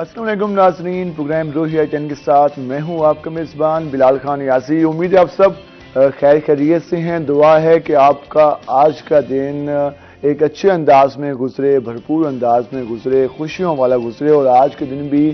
السلام علیکم ناظرین، پروگرام روحیہ 10 کے ساتھ میں ہوں آپ کا میزبان بلال خان یاسی۔ امید ہے آپ سب خیر خیریت سے ہیں۔ دعا ہے کہ آپ کا آج کا دن ایک اچھے انداز میں گزرے، بھرپور انداز میں گزرے، خوشیوں والا گزرے، اور آج کے دن بھی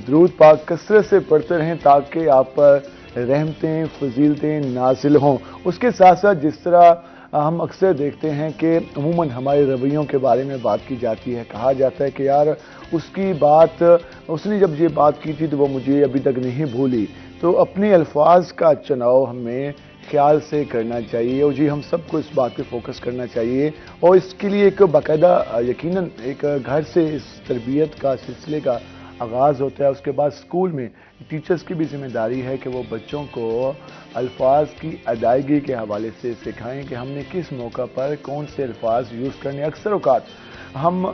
درود پاک کثرت سے پڑھتے رہیں تاکہ آپ پر رحمتیں فضیلتیں نازل ہوں۔ اس کے ساتھ ساتھ جس طرح ہم اکثر دیکھتے ہیں کہ عموماً ہمارے رویوں کے بارے میں بات کی جاتی ہے، کہا جاتا ہے کہ یار اس نے جب یہ بات کی تھی تو وہ مجھے ابھی تک نہیں بھولی۔ تو اپنے الفاظ کا چناؤ ہمیں خیال سے کرنا چاہیے، اور ہم سب کو اس بات پہ فوکس کرنا چاہیے، اور اس کے لیے ایک باقاعدہ یقیناً ایک گھر سے اس تربیت کا سلسلے کا آغاز ہوتا ہے۔ اس کے بعد اسکول میں ٹیچرز کی بھی ذمہ داری ہے کہ وہ بچوں کو الفاظ کی ادائیگی کے حوالے سے سکھائیں کہ ہم نے کس موقع پر کون سے الفاظ یوز کرنے۔ اکثر اوقات ہم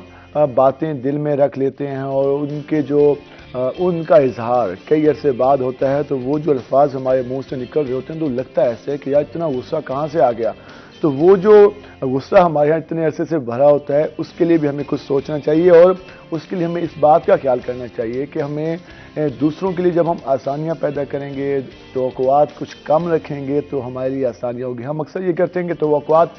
باتیں دل میں رکھ لیتے ہیں اور ان کا اظہار کئی عرصے بعد ہوتا ہے، تو وہ جو الفاظ ہمارے منہ سے نکل رہے ہوتے ہیں تو لگتا ہے ایسے کہ یار اتنا غصہ کہاں سے آ گیا۔ تو وہ جو غصہ ہمارے یہاں اتنے عرصے سے بھرا ہوتا ہے، اس کے لیے بھی ہمیں کچھ سوچنا چاہیے، اور اس کے لیے ہمیں اس بات کا خیال کرنا چاہیے کہ ہمیں دوسروں کے لیے جب ہم آسانیاں پیدا کریں گے، توقعات کچھ کم رکھیں گے تو ہمارے لیے آسانیاں ہوگی۔ ہم اکثر یہ کرتے ہیں کہ توقعات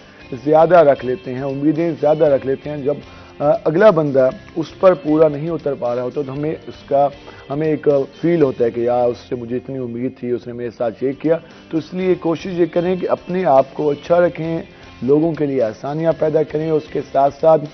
زیادہ رکھ لیتے ہیں، امیدیں زیادہ رکھ لیتے ہیں، جب اگلا بندہ اس پر پورا نہیں اتر پا رہا ہوتا تو ہمیں ایک فیل ہوتا ہے کہ یار اس سے مجھے اتنی امید تھی، اس نے میرے ساتھ یہ کیا۔ تو اس لیے کوشش یہ کریں کہ اپنے آپ کو اچھا رکھیں، لوگوں کے لیے آسانیاں پیدا کریں، اور اس کے ساتھ ساتھ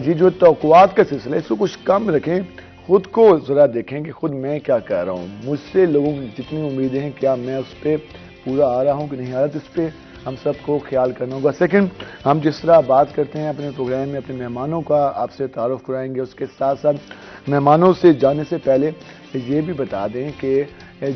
یہ جو توقعات کا سلسلہ ہے اس کو کچھ کم رکھیں۔ خود کو ذرا دیکھیں کہ خود میں کیا کر رہا ہوں، مجھ سے لوگوں کی جتنی امیدیں ہیں کیا میں اس پہ پورا آ رہا ہوں کہ نہیں آ رہا۔ تو اس پہ ہم سب کو خیال کرنا ہوگا۔ سیکنڈ، ہم جس طرح بات کرتے ہیں اپنے پروگرام میں اپنے مہمانوں کا آپ سے تعارف کرائیں گے، اس کے ساتھ ساتھ مہمانوں سے جانے سے پہلے یہ بھی بتا دیں کہ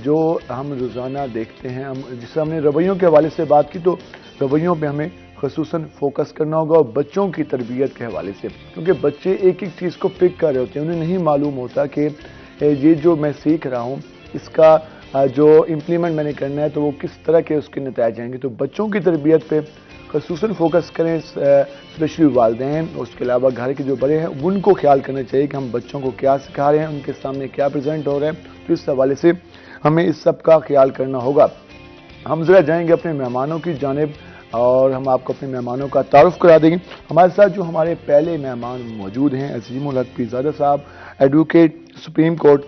جو ہم روزانہ دیکھتے ہیں، جس طرح ہم نے رویوں کے حوالے سے بات کی، تو رویوں پہ ہمیں خصوصاً فوکس کرنا ہوگا، اور بچوں کی تربیت کے حوالے سے، کیونکہ بچے ایک ایک چیز کو پک کر رہے ہوتے ہیں، انہیں نہیں معلوم ہوتا کہ یہ جو میں سیکھ رہا ہوں اس کا جو امپلیمنٹ میں نے کرنا ہے تو وہ کس طرح کے اس کے نتائج آئیں گے۔ تو بچوں کی تربیت پہ خصوصاً فوکس کریں، اسپیشلی والدین، اس کے علاوہ گھر کے جو بڑے ہیں ان کو خیال کرنا چاہیے کہ ہم بچوں کو کیا سکھا رہے ہیں، ان کے سامنے کیا پریزنٹ ہو رہا ہے۔ تو اس حوالے سے ہمیں اس سب کا خیال کرنا ہوگا۔ ہم ذرا جائیں گے اپنے مہمانوں کی جانب اور ہم آپ کو اپنے مہمانوں کا تعارف کرا دیں گے۔ ہمارے ساتھ جو ہمارے پہلے مہمان موجود ہیں، عظیم الحق پیرزادہ صاحب، ایڈوکیٹ سپریم کورٹ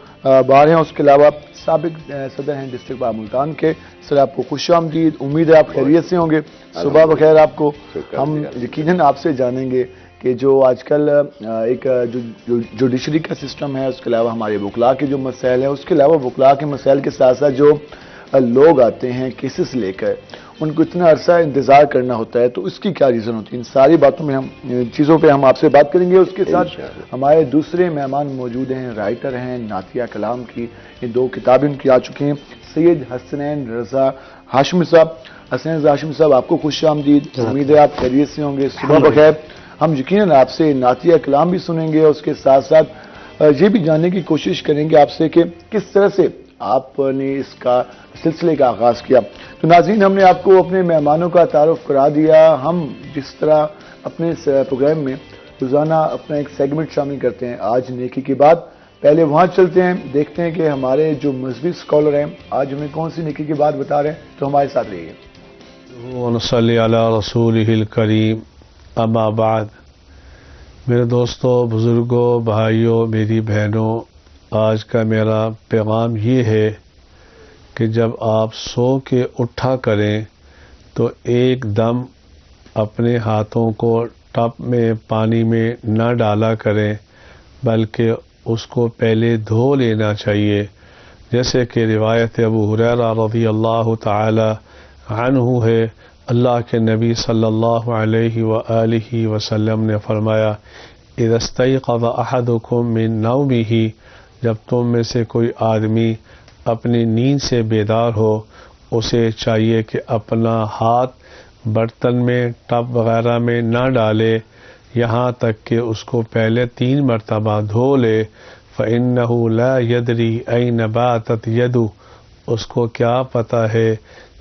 بار ہیں، اس کے علاوہ سابق صدر ہیں ڈسٹرکٹ بار ملتان کے۔ سر آپ کو خوش آمدید، امید ہے آپ خیریت سے ہوں گے۔ صبح بخیر آپ کو۔ ہم یقیناً آپ سے جانیں گے کہ جو آج کل ایک جو جوڈیشری کا سسٹم ہے، اس کے علاوہ ہمارے وکلاء کے جو مسائل ہیں، اس کے علاوہ وکلاء کے مسائل کے ساتھ ساتھ جو لوگ آتے ہیں کیسز لے کر، ان کو اتنا عرصہ انتظار کرنا ہوتا ہے، تو اس کی کیا ریزن ہوتی ہے، ان ساری باتوں میں چیزوں پہ ہم آپ سے بات کریں گے۔ اس کے ساتھ ہمارے دوسرے مہمان موجود ہیں، رائٹر ہیں، نعتیہ کلام کی یہ 2 کتابیں ان کی آ چکی ہیں، سید حسنین رضا ہاشمی صاحب۔ حسنین رضا ہاشمی صاحب آپ کو خوش آمدید، امید ہے آپ خیریت سے ہوں گے۔ صبح بخیر۔ ہم یقیناً آپ سے نعتیہ کلام بھی سنیں گے، اس کے ساتھ ساتھ یہ بھی جاننے کی کوشش کریں گے آپ سے کہ کس طرح سے آپ نے اس کا سلسلے کا آغاز کیا۔ تو ناظرین، ہم نے آپ کو اپنے مہمانوں کا تعارف کرا دیا۔ ہم جس طرح اپنے پروگرام میں روزانہ اپنا ایک سیگمنٹ شامل کرتے ہیں، آج نیکی کی بات، پہلے وہاں چلتے ہیں، دیکھتے ہیں کہ ہمارے جو مذہبی اسکالر ہیں آج ہمیں کون سی نیکی کی بات بتا رہے ہیں، تو ہمارے ساتھ رہیے۔ ونصلی علی رسولہ الکریم، اما بعد۔ میرے دوستوں، بزرگوں، بھائیوں، میری بہنوں، آج کا میرا پیغام یہ ہے کہ جب آپ سو کے اٹھا کریں تو ایک دم اپنے ہاتھوں کو ٹب میں پانی میں نہ ڈالا کریں، بلکہ اس کو پہلے دھو لینا چاہیے، جیسے کہ روایت ابو ہریرہ رضی اللہ تعالی عنہ ہے۔ اللہ کے نبی صلی اللہ علیہ وآلہ وسلم نے فرمایا، اذا استيقظ احدكم من نومه، جب تم میں سے کوئی آدمی اپنی نیند سے بیدار ہو، اسے چاہیے کہ اپنا ہاتھ برتن میں، ٹب وغیرہ میں نہ ڈالے، یہاں تک کہ اس کو پہلے 3 مرتبہ دھو لے۔ فإنه لا يدري أين باتت يده، اس کو کیا پتہ ہے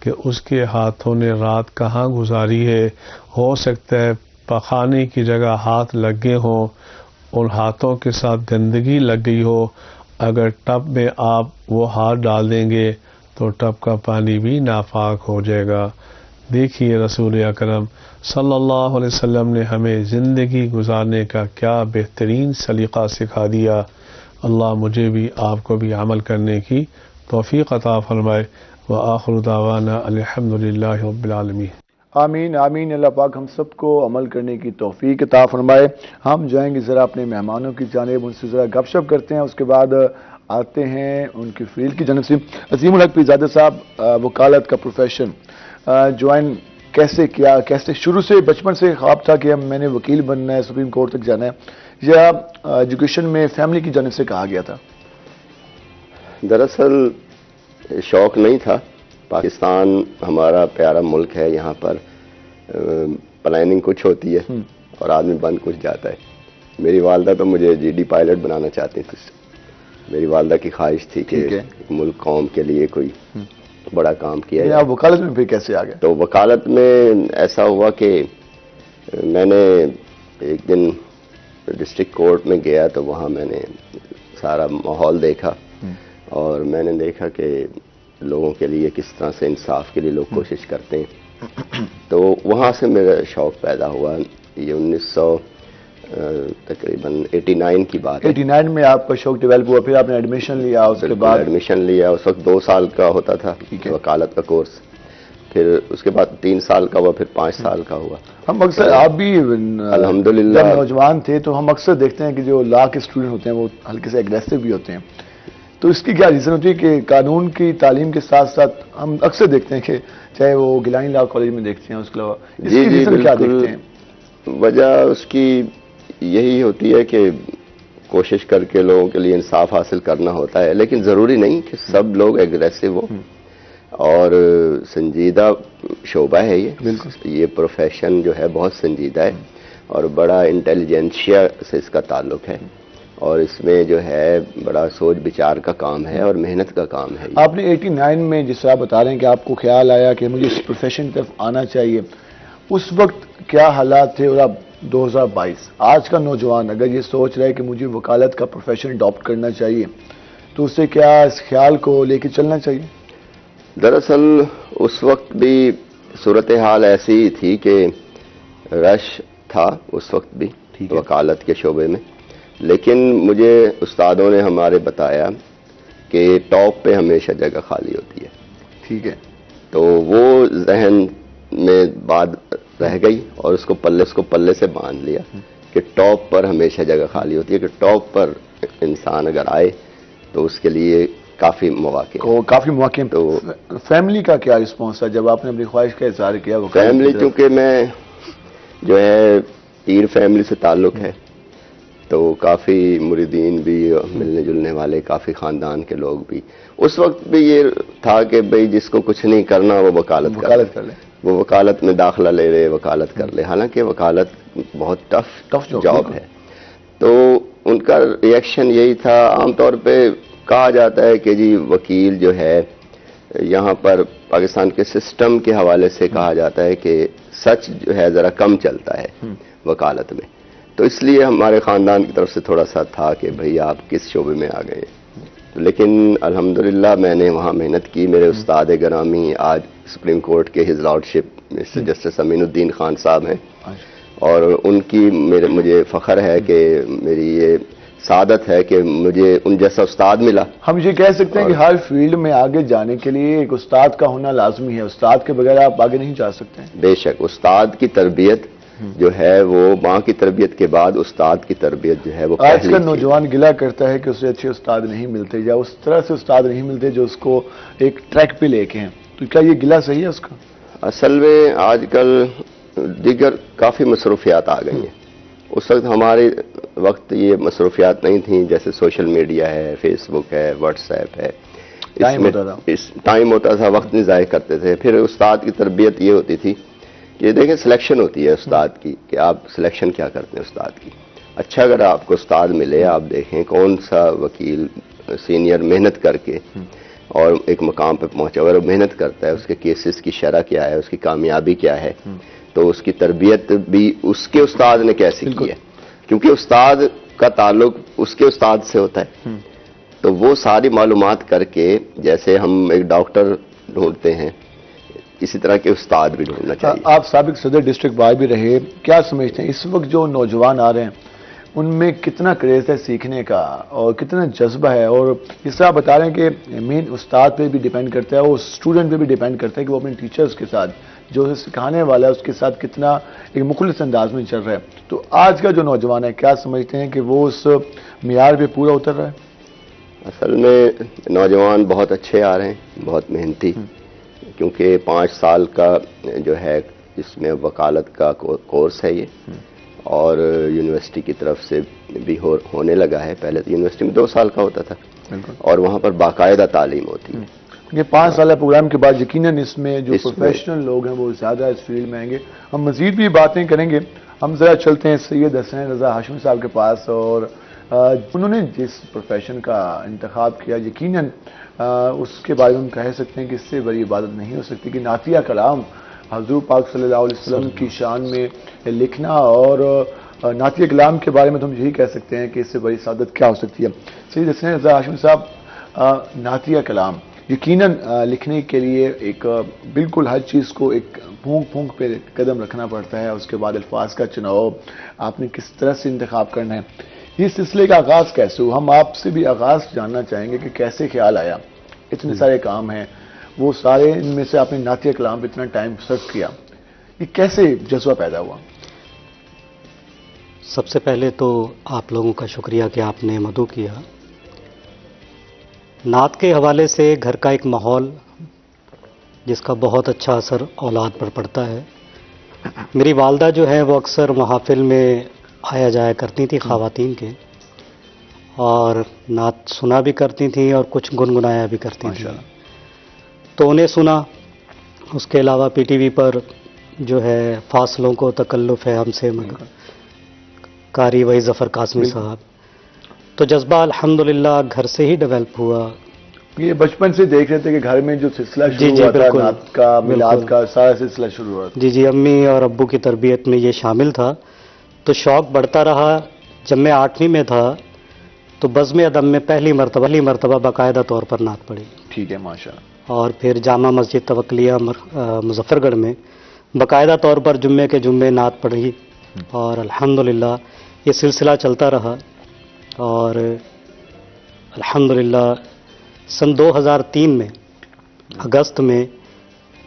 کہ اس کے ہاتھوں نے رات کہاں گزاری ہے۔ ہو سکتا ہے پخانے کی جگہ ہاتھ لگ گئے ہوں، ان ہاتھوں کے ساتھ گندگی لگ گئی ہو، اگر ٹب میں آپ وہ ہاتھ ڈال دیں گے تو ٹب کا پانی بھی ناپاک ہو جائے گا۔ دیکھیے رسول اکرم صلی اللہ علیہ وسلم نے ہمیں زندگی گزارنے کا کیا بہترین سلیقہ سکھا دیا۔ اللہ مجھے بھی آپ کو بھی عمل کرنے کی توفیق عطا فرمائے۔ وآخر دعوانا الحمدللہ رب العالمین۔ آمین آمین۔ اللہ پاک ہم سب کو عمل کرنے کی توفیق عطا فرمائے۔ ہم جائیں گے ذرا اپنے مہمانوں کی جانب، ان سے ذرا گپ شپ کرتے ہیں، اس کے بعد آتے ہیں ان کی فیلڈ کی جانب سے۔ عظیم الحق پیرزادہ صاحب، وکالت کا پروفیشن جوائن کیسے کیا؟ کیسے شروع سے بچپن سے خواب تھا کہ میں نے وکیل بننا ہے، سپریم کورٹ تک جانا ہے، یا ایجوکیشن میں فیملی کی جانب سے کہا گیا تھا؟ دراصل شوق نہیں تھا۔ پاکستان ہمارا پیارا ملک ہے، یہاں پر پلاننگ کچھ ہوتی ہے اور آدمی بن کچھ جاتا ہے۔ میری والدہ تو مجھے جی ڈی پائلٹ بنانا چاہتی تھی۔ میری والدہ کی خواہش تھی کہ ملک قوم کے لیے کوئی بڑا کام کیا جائے۔ آپ وکالت میں پھر کیسے آ گئے؟ تو وکالت میں ایسا ہوا کہ میں نے ایک دن ڈسٹرکٹ کورٹ میں گیا تو وہاں میں نے سارا ماحول دیکھا اور میں نے دیکھا کہ لوگوں کے لیے کس طرح سے انصاف کے لیے لوگ کوشش کرتے ہیں، تو وہاں سے میرا شوق پیدا ہوا۔ یہ 1989 کی بات ہے۔ 89 میں آپ کا شوق ڈیولپ ہوا، پھر آپ نے ایڈمیشن لیا، اس کے بعد ایڈمیشن لیا۔ اس وقت 2 سال کا ہوتا تھا وکالت کا کورس، پھر اس کے بعد 3 سال کا ہوا، پھر 5 سال کا ہوا۔ ہم اکثر، آپ بھی الحمدللہ جب نوجوان تھے تو ہم اکثر دیکھتے ہیں کہ جو لا کے اسٹوڈنٹ ہوتے ہیں وہ ہلکے سے اگریسو بھی ہوتے ہیں، تو اس کی کیا ریزن ہوتی ہے کہ قانون کی تعلیم کے ساتھ ساتھ ہم اکثر دیکھتے ہیں کہ چاہے وہ گیلانی لا کالج میں دیکھتے ہیں، اس کے علاوہ اس کی ریزن کیا دیکھتے ہیں؟ وجہ اس کی یہی ہوتی ہے کہ کوشش کر کے لوگوں کے لیے انصاف حاصل کرنا ہوتا ہے، لیکن ضروری نہیں کہ سب لوگ اگریسو ہو، اور سنجیدہ شعبہ ہے یہ پروفیشن جو ہے بہت سنجیدہ ہے اور بڑا انٹیلیجنشیا سے اس کا تعلق ہے، اور اس میں جو ہے بڑا سوچ بچار کا کام ہے اور محنت کا کام ہے۔ آپ نے 89 میں جس طرح بتا رہے ہیں کہ آپ کو خیال آیا کہ مجھے اس پروفیشن کی طرف آنا چاہیے، اس وقت کیا حالات تھے؟ اور اب 2022 آج کا نوجوان اگر یہ سوچ رہا ہے کہ مجھے وکالت کا پروفیشن اڈاپٹ کرنا چاہیے تو اسے کیا اس خیال کو لے کے چلنا چاہیے؟ دراصل اس وقت بھی صورتحال ایسی ہی تھی کہ رش تھا اس وقت بھی وکالت کے شعبے میں، لیکن مجھے استادوں نے ہمارے بتایا کہ ٹاپ پہ ہمیشہ جگہ خالی ہوتی ہے۔ ٹھیک ہے، تو وہ ذہن میں بات رہ گئی اور اس کو پلے سے باندھ لیا کہ ٹاپ پر ہمیشہ جگہ خالی ہوتی ہے، کہ ٹاپ پر انسان اگر آئے تو اس کے لیے کافی مواقع تو فیملی کا کیا رسپانس تھا جب آپ نے اپنی خواہش کا اظہار کیا؟ فیملی چونکہ میں جو ہے پیر فیملی سے تعلق ہے تو کافی مریدین بھی، ملنے جلنے والے کافی خاندان کے لوگ بھی، اس وقت بھی یہ تھا کہ بھئی جس کو کچھ نہیں کرنا وہ وکالت کر لے، وہ وکالت میں داخلہ لے لے، وکالت کر لے، حالانکہ وکالت بہت ٹف جاب ہے۔ تو ان کا ریئیکشن یہی تھا۔ عام طور پہ کہا جاتا ہے کہ جی وکیل جو ہے یہاں پر پاکستان کے سسٹم کے حوالے سے کہا جاتا ہے کہ سچ جو ہے ذرا کم چلتا ہے وکالت میں، تو اس لیے ہمارے خاندان کی طرف سے تھوڑا سا تھا کہ بھئی آپ کس شعبے میں آ گئے، لیکن الحمدللہ میں نے وہاں محنت کی۔ میرے استاد گرامی آج سپریم کورٹ کے ہز لارڈشپ مسٹر جسٹس امین الدین خان صاحب ہیں، اور ان کی مجھے فخر ہے کہ میری یہ سعادت ہے کہ مجھے ان جیسا استاد ملا۔ ہم یہ کہہ سکتے ہیں کہ ہر فیلڈ میں آگے جانے کے لیے ایک استاد کا ہونا لازمی ہے، استاد کے بغیر آپ آگے نہیں جا سکتے ہیں۔ بے شک استاد کی تربیت جو ہے وہ ماں کی تربیت کے بعد استاد کی تربیت جو ہے وہ آج کا نوجوان گلہ کرتا ہے کہ اسے اچھے استاد نہیں ملتے یا اس طرح سے استاد نہیں ملتے جو اس کو ایک ٹریک پہ لے کے ہیں، تو کیا یہ گلہ صحیح ہے اس کا؟ اصل میں آج کل دیگر کافی مصروفیات آ گئی ہیں، اس وقت ہمارے وقت یہ مصروفیات نہیں تھیں، جیسے سوشل میڈیا ہے، فیس بک ہے، واٹس ایپ ہے، ٹائم ہوتا تھا، وقت نہیں ضائع کرتے تھے۔ پھر استاد کی تربیت یہ ہوتی تھی کہ دیکھیں سلیکشن ہوتی ہے استاد کی، کہ آپ سلیکشن کیا کرتے ہیں استاد کی۔ اچھا اگر آپ کو استاد ملے، آپ دیکھیں کون سا وکیل سینئر محنت کر کے اور ایک مقام پہ پہنچا، اگر محنت کرتا ہے، اس کے کیسز کی شرح کیا ہے، اس کی کامیابی کیا ہے، تو اس کی تربیت بھی اس کے استاد نے کیسی کی ہے، کیونکہ استاد کا تعلق اس کے استاد سے ہوتا ہے۔ تو وہ ساری معلومات کر کے جیسے ہم ایک ڈاکٹر ڈھونڈتے ہیں اسی طرح کے استاد بھی ڈھونڈنا چاہیے. آپ سابق صدر ڈسٹرکٹ بائی بھی رہے، کیا سمجھتے ہیں اس وقت جو نوجوان آ رہے ہیں ان میں کتنا کریز ہے سیکھنے کا اور کتنا جذبہ ہے؟ اور اس طرح بتا رہے ہیں کہ مین استاد پہ بھی ڈیپینڈ کرتا ہے اور اسٹوڈنٹ پہ بھی ڈیپینڈ کرتا ہے کہ وہ اپنے ٹیچرز کے ساتھ جو اسے سکھانے والا ہے اس کے ساتھ کتنا ایک مخلص انداز میں چل رہا ہے. تو آج کا جو نوجوان ہے کیا سمجھتے ہیں کہ وہ اس معیار پہ پورا اتر رہا ہے؟ اصل میں نوجوان بہت اچھے آ رہے ہیں، بہت محنتی، کیونکہ 5 سال کا جو ہے اس میں وکالت کا کورس ہے یہ، اور یونیورسٹی کی طرف سے بھی ہونے لگا ہے. پہلے تو یونیورسٹی میں 2 سال کا ہوتا تھا اور وہاں پر باقاعدہ تعلیم ہوتی ہے. یہ 5 سالہ پروگرام کے بعد یقیناً اس میں جو پروفیشنل لوگ ہیں وہ زیادہ اس فیلڈ میں آئیں گے. ہم مزید بھی باتیں کریں گے. ہم ذرا چلتے ہیں سید حسین رضا ہاشمی صاحب کے پاس، اور انہوں نے جس پروفیشن کا انتخاب کیا یقیناً اس کے بارے میں ہم کہہ سکتے ہیں کہ اس سے بڑی عبادت نہیں ہو سکتی کہ نعتیہ کلام حضور پاک صلی اللہ علیہ وسلم کی شان میں لکھنا، اور نعتیہ کلام کے بارے میں تو ہم یہی کہہ سکتے ہیں کہ اس سے بڑی سعادت کیا ہو سکتی ہے. سید حسین رضا ہاشمی صاحب، نعتیہ کلام یقیناً لکھنے کے لیے ایک بالکل ہر چیز کو ایک پھونک پہ قدم رکھنا پڑتا ہے. اس کے بعد الفاظ کا چناؤ آپ نے کس طرح سے انتخاب کرنا ہے. یہ سلسلے کا آغاز کیسے ہوا؟ ہم آپ سے بھی آغاز جاننا چاہیں گے کہ کیسے خیال آیا. اتنے سارے کام ہیں، وہ سارے ان میں سے آپ نے نعتیہ کلام پہ اتنا ٹائم صرف کیا، یہ کیسے جذبہ پیدا ہوا؟ سب سے پہلے تو آپ لوگوں کا شکریہ کہ آپ نے مدعو کیا. نعت کے حوالے سے گھر کا ایک ماحول جس کا بہت اچھا اثر اولاد پر پڑتا ہے. میری والدہ جو ہے وہ اکثر محافل میں آیا جایا کرتی تھی خواتین کے، اور نعت سنا بھی کرتی تھیں اور کچھ گنگنایا بھی کرتی تھیں. تو انہیں سنا. اس کے علاوہ پی ٹی وی پر جو ہے فاصلوں کو تکلف ہے ہم سے قاری وحید ظفر قاسمی صاحب. تو جذبہ الحمدللہ گھر سے ہی ڈیولپ ہوا. یہ بچپن سے دیکھ رہے تھے کہ گھر میں جو سلسلہ شروع ہوا تھا نعت کا، میلاد کا سارا سلسلہ شروع ہوا تھا. جی امی اور ابو کی تربیت میں یہ شامل تھا. تو شوق بڑھتا رہا. جب میں 8ویں میں تھا تو بزم ادب میں پہلی مرتبہ باقاعدہ طور پر نعت پڑھی. ٹھیک ہے، ماشاءاللہ. اور پھر جامع مسجد توکلیہ مظفر گڑھ میں باقاعدہ طور پر جمعے کے جمعے نعت پڑھی، اور الحمدللہ یہ سلسلہ چلتا رہا. اور الحمدللہ سن 2003 میں اگست میں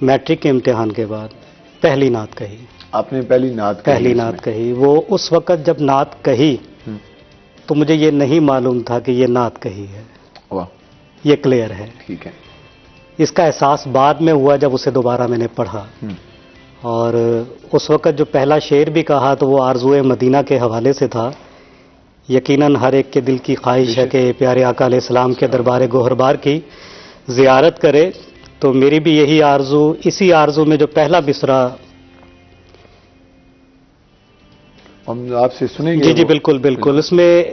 میٹرک کے امتحان کے بعد پہلی نعت کہی. آپ نے پہلی نعت کہی. وہ اس وقت جب نعت کہی تو مجھے یہ نہیں معلوم تھا کہ یہ نعت کہی ہے. واہ، یہ کلیئر ہے. ٹھیک ہے. اس کا احساس بعد میں ہوا جب اسے دوبارہ میں نے پڑھا. اور اس وقت جو پہلا شعر بھی کہا تو وہ آرزوئے مدینہ کے حوالے سے تھا. یقیناً ہر ایک کے دل کی خواہش ہے کہ پیارے آقا علیہ السلام کے دربار گوہربار کی زیارت کرے. تو میری بھی یہی آرزو، اسی آرزو میں جو پہلا مصرع ہم آپ سے سنیں گے. جی بالکل. اس میں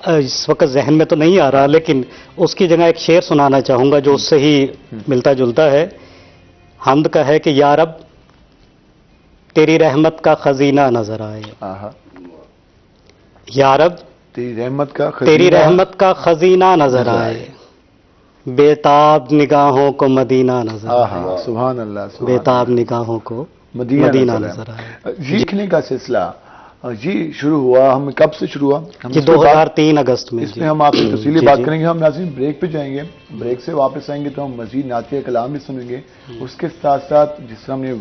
اس وقت ذہن میں تو نہیں آ رہا، لیکن اس کی جگہ ایک شعر سنانا چاہوں گا جو اس سے ہی ملتا جلتا ہے. حمد کا ہے کہ یا رب تیری رحمت کا خزینہ نظر آئے. یا رب تیری رحمت کا خزینہ نظر آئے، بےتاب نگاہوں کو مدینہ نظر آئے. سبحان اللہ. بےتاب نگاہوں کو مدینہ نظر آئے. لکھنے کا سلسلہ جی شروع ہوا، ہم کب سے شروع ہوا؟ جی 2003 اگست میں. اس میں ہم آپ سے تفصیلی بات کریں گے. ہم ناظرین بریک پہ جائیں گے. بریک سے واپس آئیں گے تو ہم مزید نعتیہ کلام بھی سنیں گے. اس کے ساتھ ساتھ جس طرح ہم نے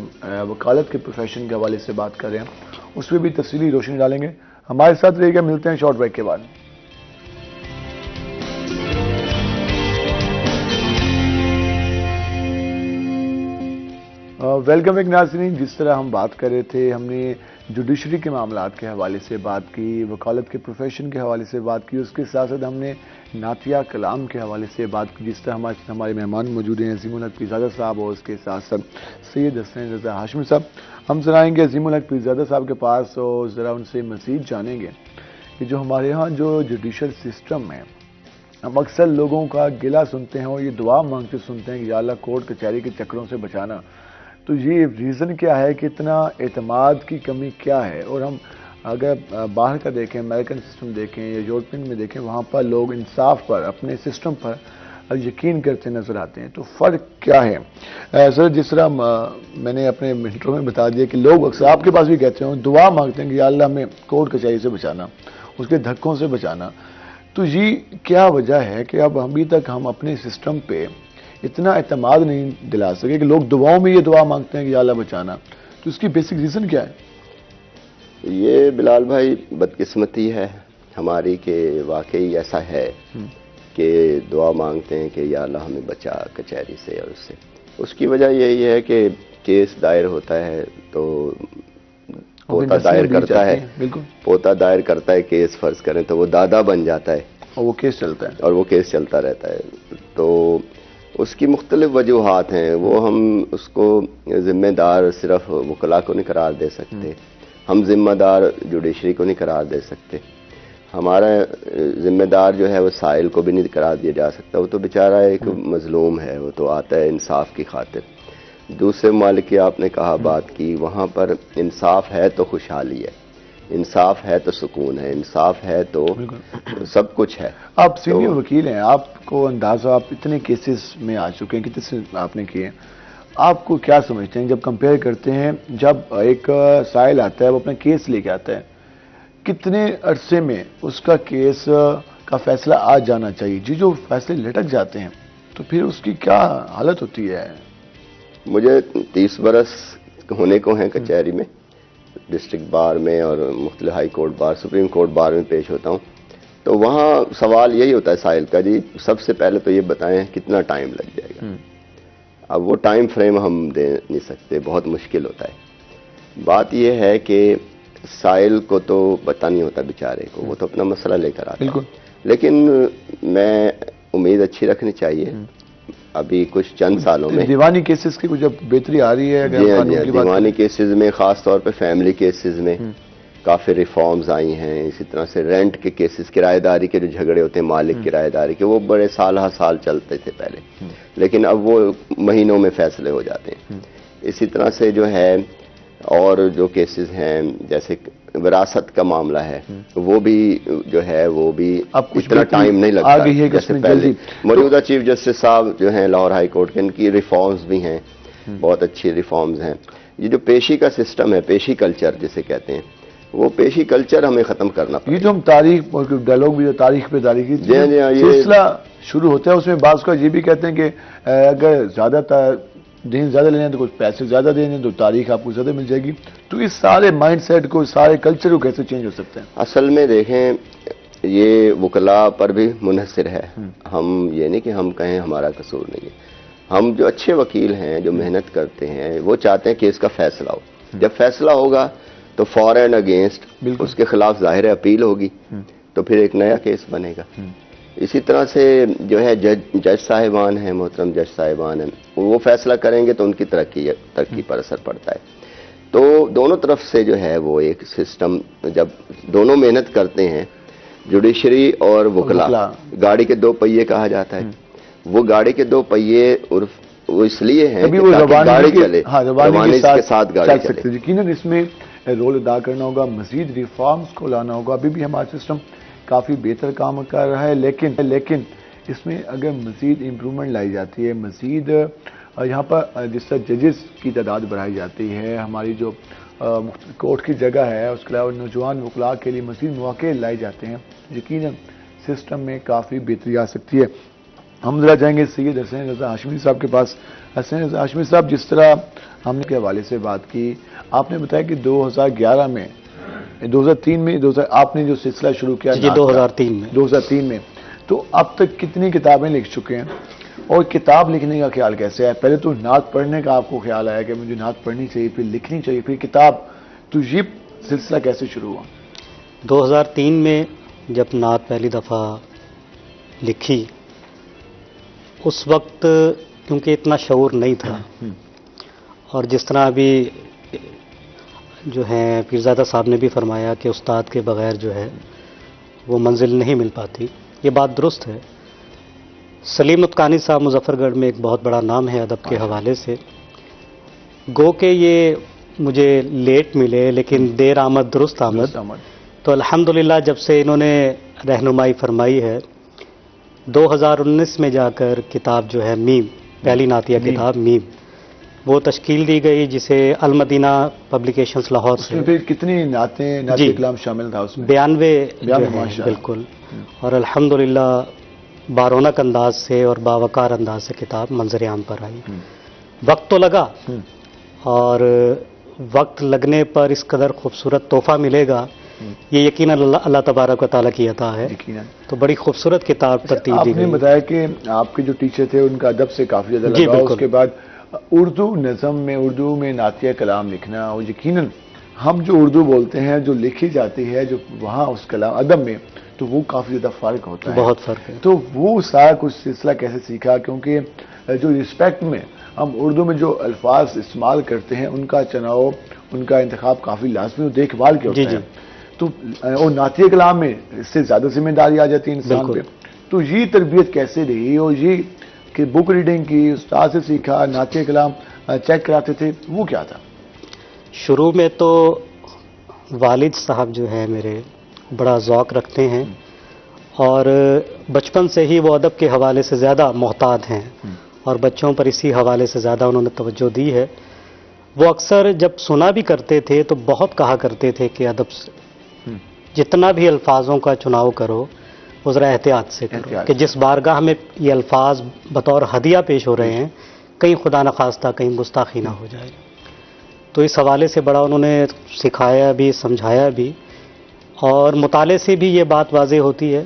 وکالت کے پروفیشن کے حوالے سے بات کر رہے ہیں اس پہ بھی تفصیلی روشنی ڈالیں گے. ہمارے ساتھ رہیے گا. ملتے ہیں شارٹ بریک کے بعد. ویلکم بیک ناظرین. جس طرح ہم بات کر رہے تھے، ہم نے جوڈیشری کے معاملات کے حوالے سے بات کی، وکالت کے پروفیشن کے حوالے سے بات کی، اس کے ساتھ ساتھ ہم نے نعتیہ کلام کے حوالے سے بات کی. جس طرح ہمارے مہمان موجود ہیں عظیم الحق پیرزادہ صاحب اور اس کے ساتھ ساتھ سید حسین رضا ہاشمی صاحب. ہم ذرا آئیں گے عظیم الحق پیرزادہ صاحب کے پاس اور ذرا ان سے مزید جانیں گے کہ جو ہمارے ہاں جو جوڈیشل سسٹم ہے، ہم اکثر لوگوں کا گلہ سنتے ہیں اور یہ دعا مانگتے سنتے ہیں کہ یا اللہ کورٹ کچہری کے چکروں سے بچانا. تو یہ ریزن کیا ہے کہ اتنا اعتماد کی کمی کیا ہے؟ اور ہم اگر باہر کا دیکھیں، امریکن سسٹم دیکھیں یا یورپین میں دیکھیں، وہاں پر لوگ انصاف پر، اپنے سسٹم پر یقین کرتے نظر آتے ہیں. تو فرق کیا ہے؟ سر جس طرح میں نے اپنے انٹرو میں بتا دیا کہ لوگ اکثر آپ کے پاس بھی کہتے ہیں، دعا مانگتے ہیں کہ یا اللہ ہمیں کورٹ کچہری سے بچانا، اس کے دھکوں سے بچانا. تو یہ کیا وجہ ہے کہ اب ابھی تک ہم اپنے سسٹم پہ اتنا اعتماد نہیں دلا سکے کہ لوگ دعاؤں میں یہ دعا مانگتے ہیں کہ یا اللہ بچانا؟ تو اس کی بیسک ریزن کیا ہے؟ یہ بلال بھائی بدقسمتی ہے ہماری کہ واقعی ایسا ہے کہ دعا مانگتے ہیں کہ یا اللہ ہمیں بچا کچہری سے اور اس سے. اس کی وجہ یہی ہے کہ کیس دائر ہوتا ہے تو پوتا دائر کرتا ہے، بالکل پوتا دائر کرتا ہے کیس، فرض کریں تو وہ دادا بن جاتا ہے اور وہ کیس چلتا ہے، اور وہ کیس چلتا رہتا ہے. تو اس کی مختلف وجوہات ہیں. وہ ہم اس کو ذمہ دار صرف وکلاء کو نہیں قرار دے سکتے، ہم ذمہ دار جوڈیشری کو نہیں قرار دے سکتے. ہمارا ذمہ دار جو ہے وہ سائل کو بھی نہیں قرار دیا جا سکتا. وہ تو بیچارہ ایک مظلوم ہے، وہ تو آتا ہے انصاف کی خاطر. دوسرے ممالک کی آپ نے کہا بات کی، وہاں پر انصاف ہے تو خوشحالی ہے، انصاف ہے تو سکون ہے، انصاف ہے تو سب کچھ ہے. آپ سینئر وکیل ہیں، آپ کو اندازہ، آپ اتنے کیسز میں آ چکے ہیں، کتنے آپ نے کیے ہیں، آپ کو کیا سمجھتے ہیں جب کمپیئر کرتے ہیں، جب ایک سائل آتا ہے وہ اپنا کیس لے کے آتا ہے، کتنے عرصے میں اس کا کیس کا فیصلہ آ جانا چاہیے؟ جو فیصلے لٹک جاتے ہیں تو پھر اس کی کیا حالت ہوتی ہے؟ مجھے 30 برس ہونے کو ہیں کچہری میں، ڈسٹرکٹ بار میں اور مختلف high court bar, supreme court bar میں پیش ہوتا ہوں. تو وہاں سوال یہی ہوتا ہے سائل کا، جی سب سے پہلے تو یہ بتائیں کتنا ٹائم لگ جائے گا. اب وہ ٹائم فریم ہم دے نہیں سکتے، بہت مشکل ہوتا ہے. بات یہ ہے کہ سائل کو تو پتہ نہیں ہوتا بیچارے کو، وہ تو اپنا مسئلہ لے کر آتا ہے. لیکن میں امید اچھی رکھنی چاہیے ابھی کچھ چند سالوں میں دیوانی کیسز کی کچھ بہتری آ رہی ہے. جی ہاں، دیوانی کیسز میں، خاص طور پہ فیملی کیسز میں کافی ریفارمز آئی ہیں. اسی طرح سے رینٹ کے کیسز، کرایہ داری کے جو جھگڑے ہوتے ہیں مالک کرایہ داری کے، وہ بڑے سال ہر سال چلتے تھے پہلے، لیکن اب وہ مہینوں میں فیصلے ہو جاتے ہیں. اسی طرح سے جو ہے اور جو کیسز ہیں جیسے وراثت کا معاملہ ہے، وہ بھی جو ہے وہ بھی اتنا ٹائم نہیں لگتا جیسے پہلے. موجودہ چیف جسٹس صاحب جو ہیں لاہور ہائی کورٹ کے، ان کی ریفارمز بھی ہیں، بہت اچھی ریفارمز ہیں. یہ جو پیشی کا سسٹم ہے، پیشی کلچر جسے کہتے ہیں، وہ پیشی کلچر ہمیں ختم کرنا پڑے. یہ جو ہم تاریخ ڈائلاگ بھی تاریخ پہ تاریخی سلسلہ شروع ہوتا ہے، اس میں بعض کا یہ بھی کہتے ہیں کہ اگر زیادہ دین زیادہ لینے تو کچھ پیسے زیادہ دینے تو تاریخ آپ کو زیادہ مل جائے گی. تو اس سارے مائنڈ سیٹ کو، سارے کلچر کو کیسے چینج ہو سکتے ہیں؟ اصل میں دیکھیں یہ وکلاء پر بھی منحصر ہے. ہم یہ نہیں کہ ہم کہیں ہمارا قصور نہیں ہے. ہم جو اچھے وکیل ہیں، جو محنت کرتے ہیں، وہ چاہتے ہیں کہ اس کا فیصلہ ہو. جب فیصلہ ہوگا تو فار اینڈ اگینسٹ اس کے خلاف ظاہر اپیل ہوگی، تو پھر ایک نیا کیس بنے گا. اسی طرح سے جو ہے جج صاحبان ہیں، محترم جج صاحبان ہیں، وہ فیصلہ کریں گے تو ان کی ترقی پر اثر پڑتا ہے. تو دونوں طرف سے جو ہے وہ ایک سسٹم، جب دونوں محنت کرتے ہیں، جوڈیشری اور وکلاء، گاڑی کے دو پہیے کہا جاتا ہے. وہ گاڑی کے دو پہیے وہ اس لیے ہیں کہ گاڑی چلے، روانی کے ساتھ گاڑی چلے. یقیناً اس میں رول ادا کرنا ہوگا، مزید ریفارمز کو لانا ہوگا. ابھی بھی ہمارا سسٹم کافی بہتر کام کر رہا ہے، لیکن اس میں اگر مزید امپرومنٹ لائی جاتی ہے، مزید یہاں پر جس طرح ججز کی تعداد بڑھائی جاتی ہے، ہماری جو کورٹ کی جگہ ہے، اس کے علاوہ نوجوان وکلاء کے لیے مزید مواقع لائے جاتے ہیں، یقیناً سسٹم میں کافی بہتری آ سکتی ہے. ہم ذرا جائیں گے سید حسین رضا ہاشمی صاحب کے پاس. حسین رضا ہاشمی صاحب، جس طرح ہم نے کے حوالے سے بات کی، آپ نے بتایا کہ 2011 میں 2003 میں آپ نے جو سلسلہ شروع کیا، 2003 میں، تو اب تک کتنی کتابیں لکھ چکے ہیں؟ اور کتاب لکھنے کا خیال کیسے ہے؟ پہلے تو نعت پڑھنے کا آپ کو خیال آیا کہ مجھے نعت پڑھنی چاہیے، پھر لکھنی چاہیے، پھر کتاب، تو یہ سلسلہ کیسے شروع ہوا؟ 2003 میں جب نعت پہلی دفعہ لکھی، اس وقت کیونکہ اتنا شعور نہیں تھا، اور جس طرح ابھی جو ہے پیرزادہ صاحب نے بھی فرمایا کہ استاد کے بغیر جو ہے وہ منزل نہیں مل پاتی، یہ بات درست ہے. سلیم نطقانی صاحب مظفر گڑھ میں ایک بہت بڑا نام ہے ادب کے حوالے سے. گو کہ یہ مجھے لیٹ ملے لیکن دیر آمد درست آمد. تو الحمدللہ جب سے انہوں نے رہنمائی فرمائی ہے 2019 میں جا کر کتاب جو ہے میم، پہلی نعتیہ کتاب میم، وہ تشکیل دی گئی جسے المدینہ پبلیکیشنز لاہور اس سے. میں پھر کتنی نعتیں کلام شامل تھا اس میں؟ 92 بالکل. اور الحمدللہ بارونق انداز سے اور باوقار انداز سے کتاب منظر عام پر آئی. وقت تو لگا، اور وقت لگنے پر اس قدر خوبصورت تحفہ ملے گا یہ یقیناً اللہ تبارک و تعالیٰ کی عطا ہے. تو بڑی خوبصورت کتاب ترتیب دی آپ نے گئی. بتایا کہ آپ کے جو ٹیچر تھے ان کا ادب سے کافی زیادہ لگاؤ، اس کے بعد اردو نظم میں، اردو میں نعتیہ کلام لکھنا، اور یقیناً ہم جو اردو بولتے ہیں جو لکھی جاتی ہے جو وہاں اس کلام ادب میں، تو وہ کافی زیادہ فرق ہوتا ہے. بہت فرق ہے. تو وہ سارا کچھ سلسلہ کیسے سیکھا؟ کیونکہ جو رسپیکٹ میں ہم اردو میں جو الفاظ استعمال کرتے ہیں ان کا چناؤ، ان کا انتخاب کافی لازمی اور دیکھ بھال کے ہوتا ہے. تو اور نعتیہ کلام میں اس سے زیادہ ذمہ داری آ جاتی ہے انسان پہ. تو یہ تربیت کیسے رہی، اور یہ کہ بک ریڈنگ کی استاد سے سیکھا، نعتیہ کلام چیک کراتے تھے، وہ کیا تھا؟ شروع میں تو والد صاحب جو ہے میرے بڑا ذوق رکھتے ہیں، اور بچپن سے ہی وہ ادب کے حوالے سے زیادہ محتاط ہیں، اور بچوں پر اسی حوالے سے زیادہ انہوں نے توجہ دی ہے. وہ اکثر جب سنا بھی کرتے تھے تو بہت کہا کرتے تھے کہ ادب سے جتنا بھی الفاظوں کا چناؤ کرو وہ ذرا احتیاط سے کرو، کہ جس بارگاہ میں یہ الفاظ بطور ہدیہ پیش ہو رہے ہیں کہیں خدا نخواستہ کہیں گستاخی نہ ہو جائے. تو اس حوالے سے بڑا انہوں نے سکھایا بھی، سمجھایا بھی، اور مطالعے سے بھی یہ بات واضح ہوتی ہے.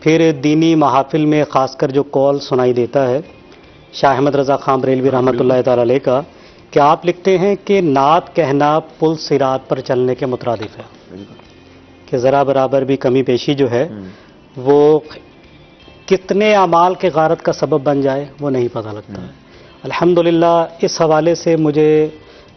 پھر دینی محافل میں خاص کر جو قول سنائی دیتا ہے شاہ احمد رضا خان بریلوی رحمۃ اللہ تعالی علیہ کا، کہ آپ لکھتے ہیں کہ نعت کہنا پل صراط پر چلنے کے مترادف ہے، کہ ذرا برابر بھی کمی پیشی جو ہے وہ کتنے اعمال کے غارت کا سبب بن جائے وہ نہیں پتہ لگتا ہے. الحمدللہ اس حوالے سے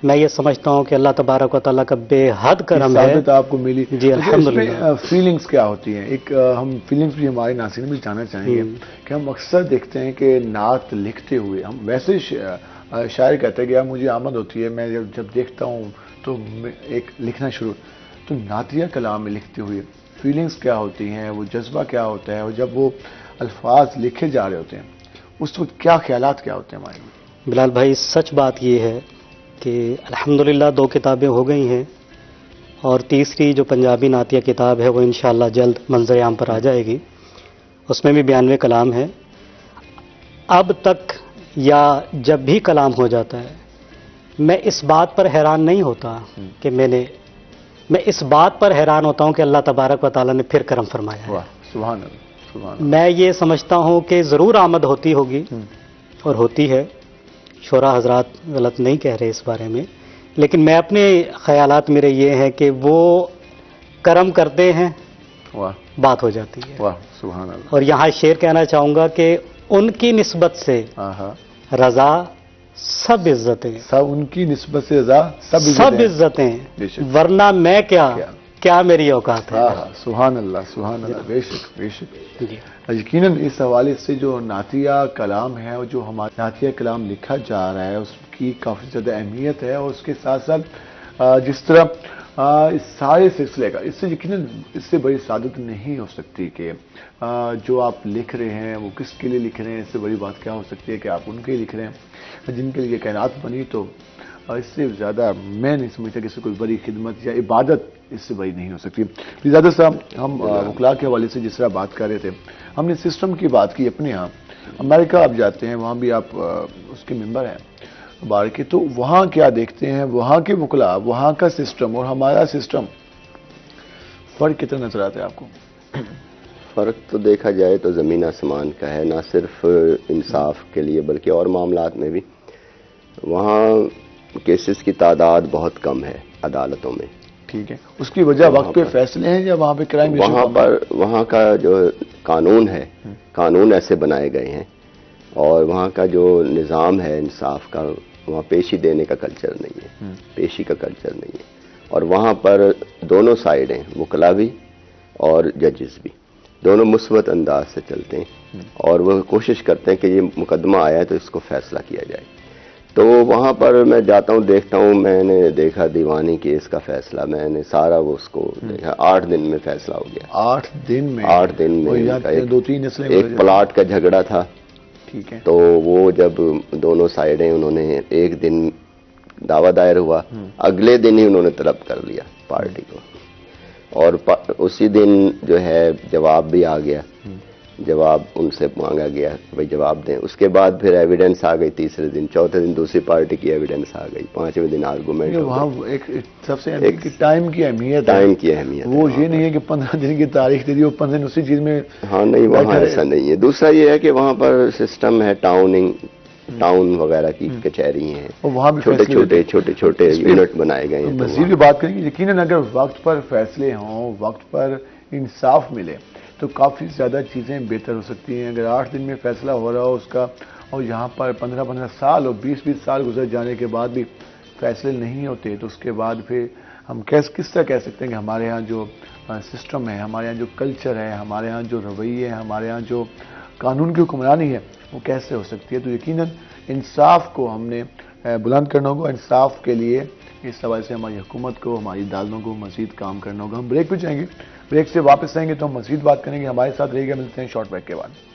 میں یہ سمجھتا ہوں کہ اللہ تبارک و تعالیٰ کا بے حد کرم ہے. ثابت آپ کو ملی. جی الحمدللہ. فیلنگز کیا ہوتی ہیں؟ ایک ہم فیلنگز بھی ہمارے ناظرین بھی جاننا چاہیں گے کہ ہم اکثر دیکھتے ہیں کہ نعت لکھتے ہوئے ہم ویسے شاعر کہتے ہیں کہ مجھے آمد ہوتی ہے، میں جب دیکھتا ہوں تو ایک لکھنا شروع. تو نعتیہ کلام میں لکھتے ہوئے فیلنگز کیا ہوتی ہیں، وہ جذبہ کیا ہوتا ہے، اور جب وہ الفاظ لکھے جا رہے ہوتے ہیں اس وقت کیا خیالات کیا ہوتے ہیں ہمارے؟ بلال بھائی سچ بات یہ ہے کہ الحمدللہ 2 کتابیں ہو گئی ہیں، اور تیسری جو پنجابی نعتیہ کتاب ہے وہ انشاءاللہ جلد منظر عام پر آ جائے گی. اس میں بھی 92 کلام ہے. اب تک یا جب بھی کلام ہو جاتا ہے میں اس بات پر حیران نہیں ہوتا کہ میں اس بات پر حیران ہوتا ہوں کہ اللہ تبارک و تعالیٰ نے پھر کرم فرمایا ہے. سبحان اللہ، سبحان اللہ. میں یہ سمجھتا ہوں کہ ضرور آمد ہوتی ہوگی اور ہوتی ہے، شعراء حضرات غلط نہیں کہہ رہے اس بارے میں، لیکن میں اپنے خیالات میرے یہ ہیں کہ وہ کرم کرتے ہیں، بات ہو جاتی ہے. سبحان اللہ. اور یہاں شعر کہنا چاہوں گا کہ ان کی نسبت سے رضا سب عزتیں، ان کی نسبت سے رضا سب عزتیں، ورنہ میں کیا میری اوقات ہے. سبحان اللہ، سبحان اللہ. بے شک، بے شک. یقیناً اس حوالے سے جو نعتیہ کلام ہے اور جو ہمارا نعتیہ کلام لکھا جا رہا ہے اس کی کافی زیادہ اہمیت ہے، اور اس کے ساتھ ساتھ جس طرح اس سارے سلسلے کا اس سے یقیناً اس سے بڑی سعادت نہیں ہو سکتی کہ جو آپ لکھ رہے ہیں وہ کس کے لیے لکھ رہے ہیں. اس سے بڑی بات کیا ہو سکتی ہے کہ آپ ان کے لیے لکھ رہے ہیں جن کے لیے کائنات بنی. تو اس سے زیادہ میں نہیں سمجھتا کہ اس سے کوئی بڑی خدمت یا عبادت اس سے بڑی نہیں ہو سکتی. زیادہ صاحب ہم وکلاء کے حوالے سے جس طرح بات کر رہے تھے، ہم نے سسٹم کی بات کی. اپنے ہاں امریکہ آپ جاتے ہیں، وہاں بھی آپ اس کے ممبر ہیں بار کے، تو وہاں کیا دیکھتے ہیں؟ وہاں کے وکلاء، وہاں کا سسٹم اور ہمارا سسٹم، فرق کتنا نظر آتا ہے آپ کو؟ فرق تو دیکھا جائے تو زمین آسمان کا ہے، نہ صرف انصاف کے لیے بلکہ اور معاملات میں بھی. وہاں کیسز کی تعداد بہت کم ہے عدالتوں میں. ٹھیک ہے، اس کی وجہ وقت پہ فیصلے ہیں یا وہاں پہ کرائم؟ وہاں کا جو قانون ہے، قانون ایسے بنائے گئے ہیں، اور وہاں کا جو نظام ہے انصاف کا، وہاں پیشی دینے کا کلچر نہیں ہے، پیشی کا کلچر نہیں ہے. اور وہاں پر دونوں سائیڈ ہیں، وکلا بھی اور ججز بھی، دونوں مثبت انداز سے چلتے ہیں، اور وہ کوشش کرتے ہیں کہ یہ مقدمہ آیا ہے تو اس کو فیصلہ کیا جائے. تو وہاں پر میں جاتا ہوں، دیکھتا ہوں، میں نے دیکھا دیوانی کیس کا فیصلہ، میں نے سارا وہ اس کو دیکھا، 8 دن میں فیصلہ ہو گیا، 8 دن میں؟ 8 دن میں ان کا 2-3 نسلیں، ایک پلاٹ کا جھگڑا تھا، ٹھیک ہے، تو وہ جب دونوں سائڈیں انہوں نے ایک دن دعویٰ دائر ہوا، اگلے دن ہی انہوں نے طلب کر لیا پارٹی کو، اور اسی دن جو ہے جواب بھی آ گیا، جواب ان سے مانگا گیا کہ بھائی جواب دیں، اس کے بعد پھر ایویڈنس آ گئی، تیسرے دن، چوتھے دن دوسری پارٹی کی ایویڈنس آ گئی، 5ویں دن آرگومنٹ ہو وہاں گئی۔ ایک سب سے اہم کہ ٹائم کی اہمیت ہے، ٹائم کی اہمیت ہے وہ یہ نہیں ہے کہ 15 دن کی تاریخ دے دی، وہ 15 دن اسی چیز میں، ہاں نہیں، وہاں ایسا نہیں ہے۔ دوسرا یہ ہے کہ وہاں پر سسٹم ہے ٹاؤن وغیرہ کی کچہری ہیں، وہاں بھی چھوٹے چھوٹے یونٹ بنائے گئے ہیں، مزید بھی بات کریں گے۔ یقیناً اگر وقت پر فیصلے ہوں، وقت پر انصاف ملے تو کافی زیادہ چیزیں بہتر ہو سکتی ہیں۔ اگر 8 دن میں فیصلہ ہو رہا ہو اس کا، اور یہاں پر 15 سال اور 20 سال گزر جانے کے بعد بھی فیصلے نہیں ہوتے، تو اس کے بعد پھر ہم کس طرح کہہ سکتے ہیں کہ ہمارے ہاں جو سسٹم ہے، ہمارے ہاں جو کلچر ہے، ہمارے ہاں جو رویے ہیں، ہمارے ہاں جو قانون کی حکمرانی ہے، وہ کیسے ہو سکتی ہے؟ تو یقیناً انصاف کو ہم نے بلند کرنا ہوگا۔ انصاف کے لیے اس حوالے سے ہماری حکومت کو، ہماری عدالتوں کو مزید کام کرنا ہوگا۔ ہم بریک پہ جائیں گے، بریک سے واپس آئیں گے تو ہم مزید بات کریں گے۔ ہمارے ساتھ رہیے گا، ملتے ہیں شارٹ بریک کے بعد۔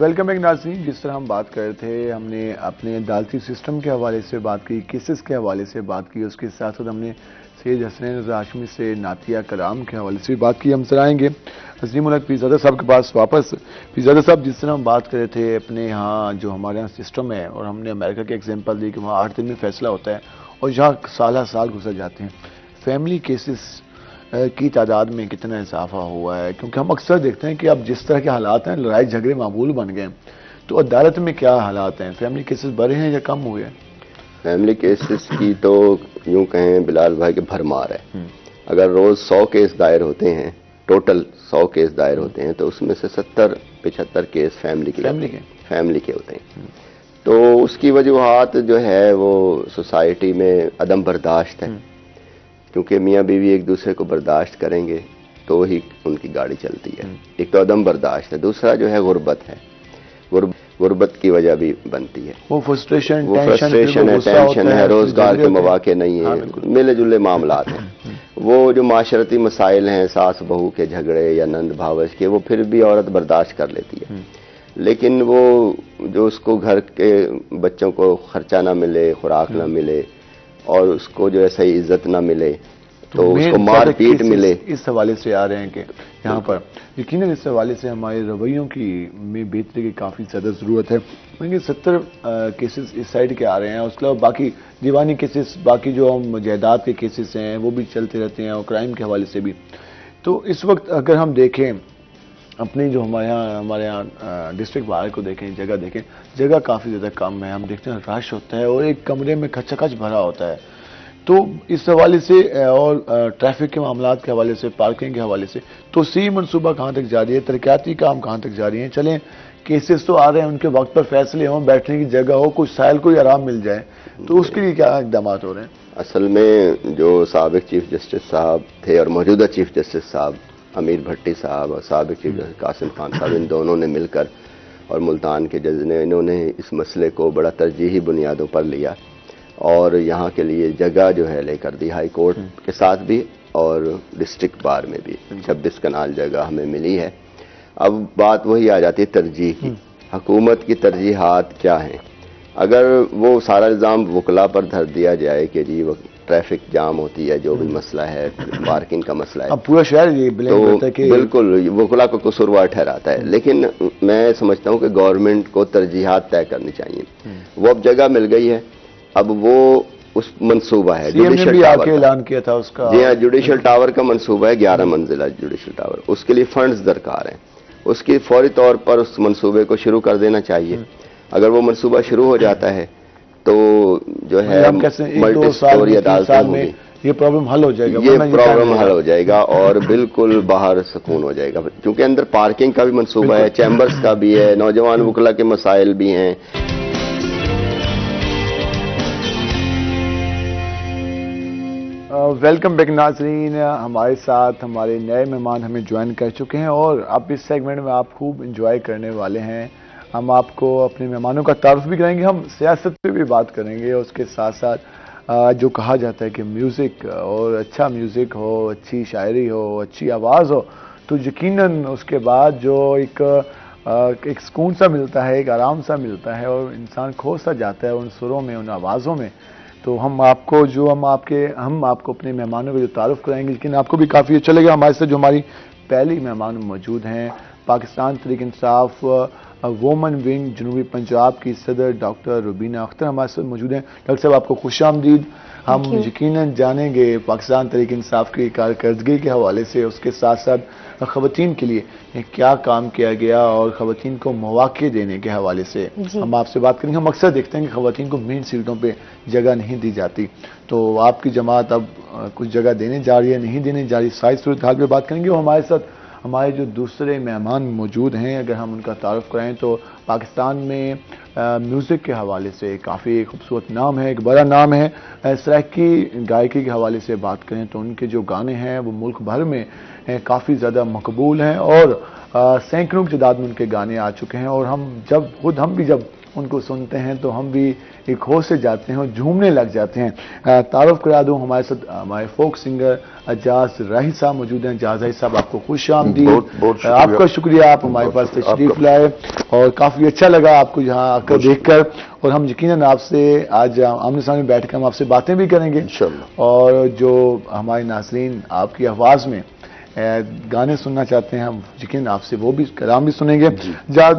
ویلکم بیک ناظرین، جس طرح ہم بات کر رہے تھے، ہم نے اپنے عدالتی سسٹم کے حوالے سے بات کی، کیسز کے حوالے سے بات کی، اس کے ساتھ ساتھ ہم نے سید حسنین رضا ہاشمی سے نعتیہ کلام کے حوالے سے بات کی۔ ہم سرائیں گے عظیم الحق پیرزادہ صاحب کے پاس واپس۔ پیرزادہ صاحب، جس طرح ہم بات کر رہے تھے اپنے ہاں جو ہمارے ہاں سسٹم ہے، اور ہم نے امریکہ کے ایگزامپل دی کہ وہاں 8 دن میں فیصلہ ہوتا ہے اور یہاں سال گزر جاتے ہیں، فیملی کیسز کی تعداد میں کتنا اضافہ ہوا ہے؟ کیونکہ ہم اکثر دیکھتے ہیں کہ اب جس طرح کے حالات ہیں، لڑائی جھگڑے معمول بن گئے ہیں، تو عدالت میں کیا حالات ہیں؟ فیملی کیسز بڑھے ہیں یا کم ہوئے ہیں؟ فیملی کیسز کی تو یوں کہیں بلال بھائی کہ بھرمار ہے۔ اگر روز 100 کیس دائر ہوتے ہیں، ٹوٹل 100 کیس دائر ہوتے ہیں، تو اس میں سے 70-75 کیس فیملی کے ہوتے ہیں۔ تو اس کی وجوہات جو ہے وہ سوسائٹی میں عدم برداشت ہے، کیونکہ میاں بیوی ایک دوسرے کو برداشت کریں گے تو ہی ان کی گاڑی چلتی ہے۔ ایک تو عدم برداشت ہے، دوسرا جو ہے غربت ہے، غربت کی وجہ بھی بنتی ہے، وہ فرسٹریشن ہے، ٹینشن ہے، روزگار کے مواقع نہیں ہیں، ملے جلے معاملات ہیں۔ وہ جو معاشرتی مسائل ہیں، ساس بہو کے جھگڑے یا نند بھاوج کے، وہ پھر بھی عورت برداشت کر لیتی ہے، لیکن وہ جو اس کو گھر کے بچوں کو خرچہ نہ ملے، خوراک نہ ملے، اور اس کو جو ہے صحیح عزت نہ ملے، تو اس کو مار پیٹ ملے، اس حوالے سے آ رہے ہیں کہ یہاں پر یقیناً اس حوالے سے ہمارے رویوں کی میں بہتری کی کافی زیادہ ضرورت ہے۔ 70 کیسز اس سائڈ کے آ رہے ہیں، اس کے علاوہ باقی دیوانی کیسز، باقی جو ہم جائیداد کے کیسز ہیں وہ بھی چلتے رہتے ہیں، اور کرائم کے حوالے سے بھی۔ تو اس وقت اگر ہم دیکھیں اپنی جو ہمارے یہاں ڈسٹرکٹ باہر کو دیکھیں، جگہ کافی زیادہ کم ہے، ہم دیکھتے ہیں رش ہوتا ہے اور ایک کمرے میں کھچا کھچ بھرا ہوتا ہے۔ تو اس حوالے سے اور ٹریفک کے معاملات کے حوالے سے، پارکنگ کے حوالے سے توسیع منصوبہ کہاں تک جاری ہے؟ ترقیاتی کام کہاں تک جاری ہیں؟ چلیں کیسز تو آ رہے ہیں، ان کے وقت پر فیصلے ہوں، بیٹھنے کی جگہ ہو، کچھ سائل کوئی آرام مل جائے، تو اس کے لیے کیا اقدامات ہو رہے ہیں؟ اصل میں جو سابق چیف جسٹس صاحب تھے اور موجودہ چیف جسٹس صاحب امیر بھٹی صاحب اور سابق چیف جسٹس قاسم خان صاحب، ان دونوں نے مل کر اور ملتان کے جج نے، انہوں نے اس مسئلے کو بڑا ترجیحی بنیادوں پر لیا اور یہاں کے لیے جگہ جو ہے لے کر دی، ہائی کورٹ کے ساتھ بھی اور ڈسٹرکٹ بار میں بھی 26 کنال جگہ ہمیں ملی ہے۔ اب بات وہی آ جاتی ہے ترجیح کی، حکومت کی ترجیحات کیا ہیں؟ اگر وہ سارا الزام وکلا پر دھر دیا جائے کہ جی وہ ٹریفک جام ہوتی ہے، جو بھی مسئلہ ہے، پارکنگ کا مسئلہ ہے، اب پورا شہر یہ بلیم کرتا ہے کہ بالکل وکلا کو قصوروار ٹھہراتا ہے، لیکن میں سمجھتا ہوں کہ گورنمنٹ کو ترجیحات طے کرنی چاہیے۔ وہ اب جگہ مل گئی ہے، اب وہ اس منصوبہ ہے جوڈیشل ٹاور، اعلان کیا تھا اس کا، جی ہاں، جوڈیشل ٹاور کا منصوبہ ہے، 11 منزلہ جوڈیشل ٹاور، اس کے لیے فنڈز درکار ہیں، اس کی فوری طور پر اس منصوبے کو شروع کر دینا چاہیے۔ اگر وہ منصوبہ شروع ہو جاتا ہے تو جو ہے ملٹی سٹوری عدالتیں ہوں گی، یہ پرابلم حل ہو جائے گا، یہ پرابلم حل ہو جائے گا اور بالکل باہر سکون ہو جائے گا، کیونکہ اندر پارکنگ کا بھی منصوبہ ہے، چیمبرز کا بھی ہے، نوجوان وکلا کے مسائل بھی ہیں۔ ویلکم بیک ناظرین. ہمارے ساتھ ہمارے نئے مہمان ہمیں جوائن کر چکے ہیں اور اب اس سیگمنٹ میں آپ خوب انجوائے کرنے والے ہیں. ہم آپ کو اپنے مہمانوں کا تعارف بھی کریں گے, ہم سیاست پہ بھی بات کریں گے, اور اس کے ساتھ ساتھ جو کہا جاتا ہے کہ میوزک اور اچھا میوزک ہو, اچھی شاعری ہو, اچھی آواز ہو, تو یقیناً اس کے بعد جو ایک سکون سا ملتا ہے, ایک آرام سا ملتا ہے, اور انسان کھو سا جاتا ہے ان سروں میں, ان آوازوں میں. تو ہم آپ کو اپنے مہمانوں کا جو تعارف کرائیں گے, لیکن آپ کو بھی کافی اچھا لگے گا. ہمارے ساتھ جو ہماری پہلی مہمان موجود ہیں, پاکستان تحریک انصاف وومن ونگ جنوبی پنجاب کی صدر ڈاکٹر روبینہ اختر ہمارے ساتھ موجود ہیں. ڈاکٹر صاحب آپ کو خوش آمدید. ہم یقیناً جانیں گے پاکستان تحریک انصاف کی کارکردگی کے حوالے سے, اس کے ساتھ ساتھ خواتین کے لیے کیا کام کیا گیا اور خواتین کو مواقع دینے کے حوالے سے ہم آپ سے بات کریں گے. ہم اکثر دیکھتے ہیں کہ خواتین کو مین سیٹوں پہ جگہ نہیں دی جاتی, تو آپ کی جماعت اب کچھ جگہ دینے جا رہی ہے, نہیں دینے جا رہی, ساری صورتحال پہ بات کریں گے. اور ہمارے ساتھ ہمارے جو دوسرے مہمان موجود ہیں, اگر ہم ان کا تعارف کرائیں تو پاکستان میں میوزک کے حوالے سے کافی خوبصورت نام ہے, ایک بڑا نام ہے. سرائکی گائکی کے حوالے سے بات کریں تو ان کے جو گانے ہیں وہ ملک بھر میں کافی زیادہ مقبول ہیں, اور سینکڑوں کی تعداد میں ان کے گانے آ چکے ہیں. اور ہم بھی جب ان کو سنتے ہیں تو ہم بھی ایک ہوش سے جاتے ہیں اور جھومنے لگ جاتے ہیں. تعارف کرا دوں, ہمارے ساتھ ہمارے فوک سنگر اجاز راہی صاحب موجود ہیں. اجاز راہی صاحب آپ کو خوش آمدید. آپ کا شکریہ, آپ ہمارے پاس تشریف لائے, اور کافی اچھا لگا آپ کو یہاں آ کر دیکھ کر. اور ہم یقیناً آپ سے آج آمنے سامنے بیٹھ کر ہم آپ سے باتیں بھی کریں گے, اور جو ہمارے ناظرین آپ کی آواز میں گانے سننا چاہتے ہیں, ہم یقیناً آپ سے وہ بھی کلام بھی سنیں گے.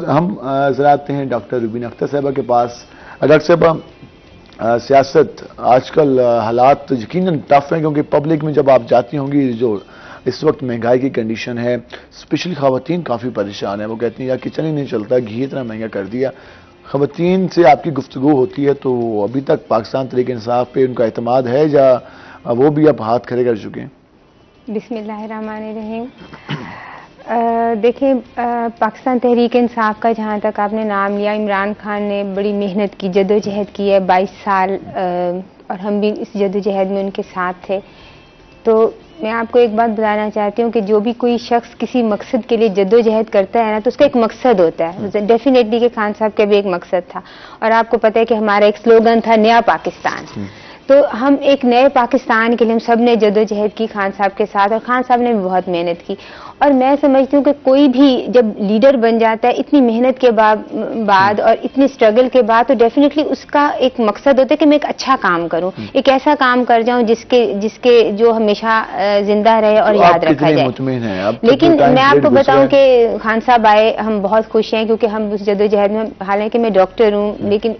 ہم ذرا آتے ہیں ڈاکٹر روبینہ اختر صاحبہ کے پاس. ڈاکٹر صاحبہ, سیاست آج کل حالات یقیناً ٹف ہیں, کیونکہ پبلک میں جب آپ جاتی ہوں گی, جو اس وقت مہنگائی کی کنڈیشن ہے, اسپیشلی خواتین کافی پریشان ہیں. وہ کہتی ہیں یار کچن ہی نہیں چلتا, گھی اتنا مہنگا کر دیا. خواتین سے آپ کی گفتگو ہوتی ہے تو ابھی تک پاکستان تحریک انصاف پہ ان کا اعتماد ہے, یا وہ بھی اب ہاتھ کھڑے کر چکے ہیں؟ بسم اللہ الرحمن الرحیم. دیکھیں, پاکستان تحریک انصاف کا جہاں تک آپ نے نام لیا, عمران خان نے بڑی محنت کی, جدوجہد کی ہے 22 سال, اور ہم بھی اس جدوجہد میں ان کے ساتھ تھے. تو میں آپ کو ایک بات بتانا چاہتی ہوں کہ جو بھی کوئی شخص کسی مقصد کے لیے جدوجہد کرتا ہے نا, تو اس کا ایک مقصد ہوتا ہے. ڈیفینیٹلی کہ خان صاحب کا بھی ایک مقصد تھا, اور آپ کو پتہ ہے کہ ہمارا ایک سلوگن تھا نیا پاکستان. تو ہم ایک نئے پاکستان کے لیے ہم سب نے جدوجہد کی خان صاحب کے ساتھ, اور خان صاحب نے بھی بہت محنت کی. اور میں سمجھتی ہوں کہ کوئی بھی جب لیڈر بن جاتا ہے اتنی محنت کے بعد اور اتنی اسٹرگل کے بعد, تو ڈیفینیٹلی اس کا ایک مقصد ہوتا ہے کہ میں ایک اچھا کام کروں, ایک ایسا کام کر جاؤں جس کے جو ہمیشہ زندہ رہے اور یاد رکھا جائے. لیکن میں آپ کو بتاؤں کہ خان صاحب آئے, ہم بہت خوش ہیں, کیونکہ ہم اس جدوجہد میں, حالانکہ میں ڈاکٹر ہوں, لیکن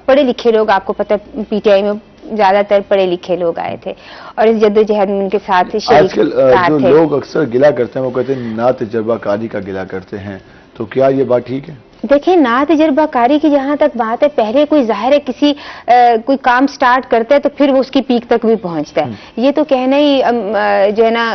پڑھے لکھے لوگ, آپ کو پتہ پی ٹی آئی میں زیادہ تر پڑھے لکھے لوگ آئے تھے, اور اس جدوجہد میں ان کے ساتھ آج کل جو لوگ اکثر گلہ کرتے ہیں وہ کہتے ہیں نا تجربہ کاری کا گلہ کرتے ہیں, تو کیا یہ بات ٹھیک ہے؟ دیکھیں, نا تجربہ کاری کی جہاں تک بات ہے, پہلے کوئی ظاہر ہے کوئی کام سٹارٹ کرتا ہے تو پھر وہ اس کی پیک تک بھی پہنچتا ہے. یہ تو کہنا ہی جو ہے نا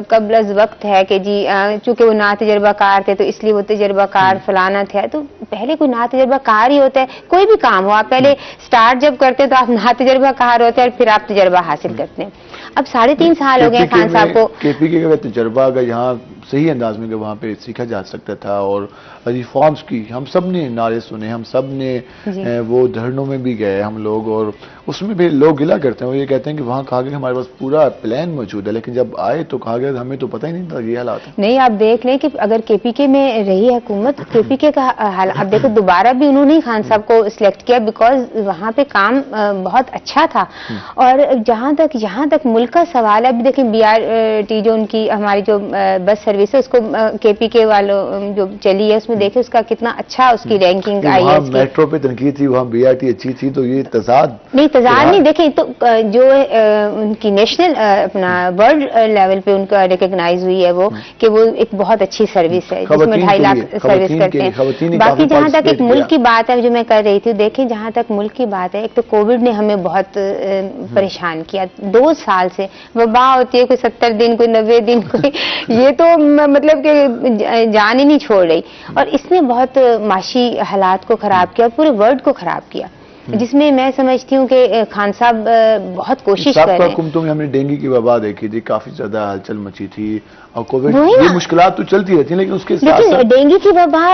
قبل از وقت ہے کہ جی چونکہ وہ نا تجربہ کار تھے تو اس لیے وہ تجربہ کار فلانا تھا. تو پہلے کوئی نا تجربہ کار ہی ہوتا ہے, کوئی بھی کام ہو, آپ پہلے سٹارٹ جب کرتے ہیں تو آپ نا تجربہ کار ہوتے ہیں, اور پھر آپ تجربہ حاصل کرتے ہیں. اب 3.5 سال ہو گئے خان صاحب کو. کے پی کے کا تجربہ اگر یہاں صحیح انداز میں وہاں پہ سیکھا جا سکتا تھا, اور ریفارمز کی ہم سب نے نعرے سنے, ہم سب نے وہ دھرنوں میں بھی گئے ہم لوگ, اور اس میں بھی لوگ گلہ کرتے ہیں, وہ یہ کہتے ہیں کہ وہاں کہا گیا کہ ہمارے پاس پورا پلان موجود ہے, لیکن جب آئے تو کہا گیا ہمیں تو پتہ ہی نہیں تھا یہ حالات ہے. نہیں, آپ دیکھ لیں کہ اگر کے پی کے میں رہی حکومت, کے پی کے کا حال اب دیکھو, دوبارہ بھی انہوں نے خان صاحب کو سلیکٹ کیا, بیکاز وہاں پہ کام بہت اچھا تھا. اور یہاں تک ملک کا سوال ہے, ابھی دیکھیں بی آر ٹی جو ان کی ہماری جو بس سروس ہے, اس کو کے پی کے والوں جو چلی ہے, اس میں دیکھیں اس کا کتنا اچھا اس کی رینکنگ آئی ہے. میٹرو پہ تنقید تھی, وہاں بی آر ٹی اچھی تھی, تو یہ تضاد نہیں. دیکھیں تو جو ان کی نیشنل اپنا ورلڈ لیول پہ ان کا ریکگنائز ہوئی ہے وہ, کہ وہ ایک بہت اچھی سروس ہے جس میں 2.5 لاکھ سروس کرتے ہیں. باقی جہاں تک ایک ملک کی بات ہے جو میں کر رہی تھی, دیکھیں جہاں تک ملک کی بات ہے, ایک تو کووڈ نے ہمیں بہت پریشان کیا. 2 سال سے وبا ہوتی ہے, کوئی 70 دن, کوئی 90 دن, کوئی یہ تو مطلب کہ جان ہی نہیں چھوڑ رہی, اور اس نے بہت معاشی حالات کو خراب کیا, پورے ورلڈ کو خراب کیا. جس میں میں سمجھتی ہوں کہ خان صاحب بہت کوشش کر رہے ہیں. حکومتوں میں ہم نے ڈینگی کی وبا دیکھی تھی، کافی زیادہ ہلچل مچی تھی، اور کووڈ، وہی یہ نا. مشکلات تو چلتی رہتی ہیں، لیکن اس کے ساتھ لیکن ساتھ ڈینگی کی وبا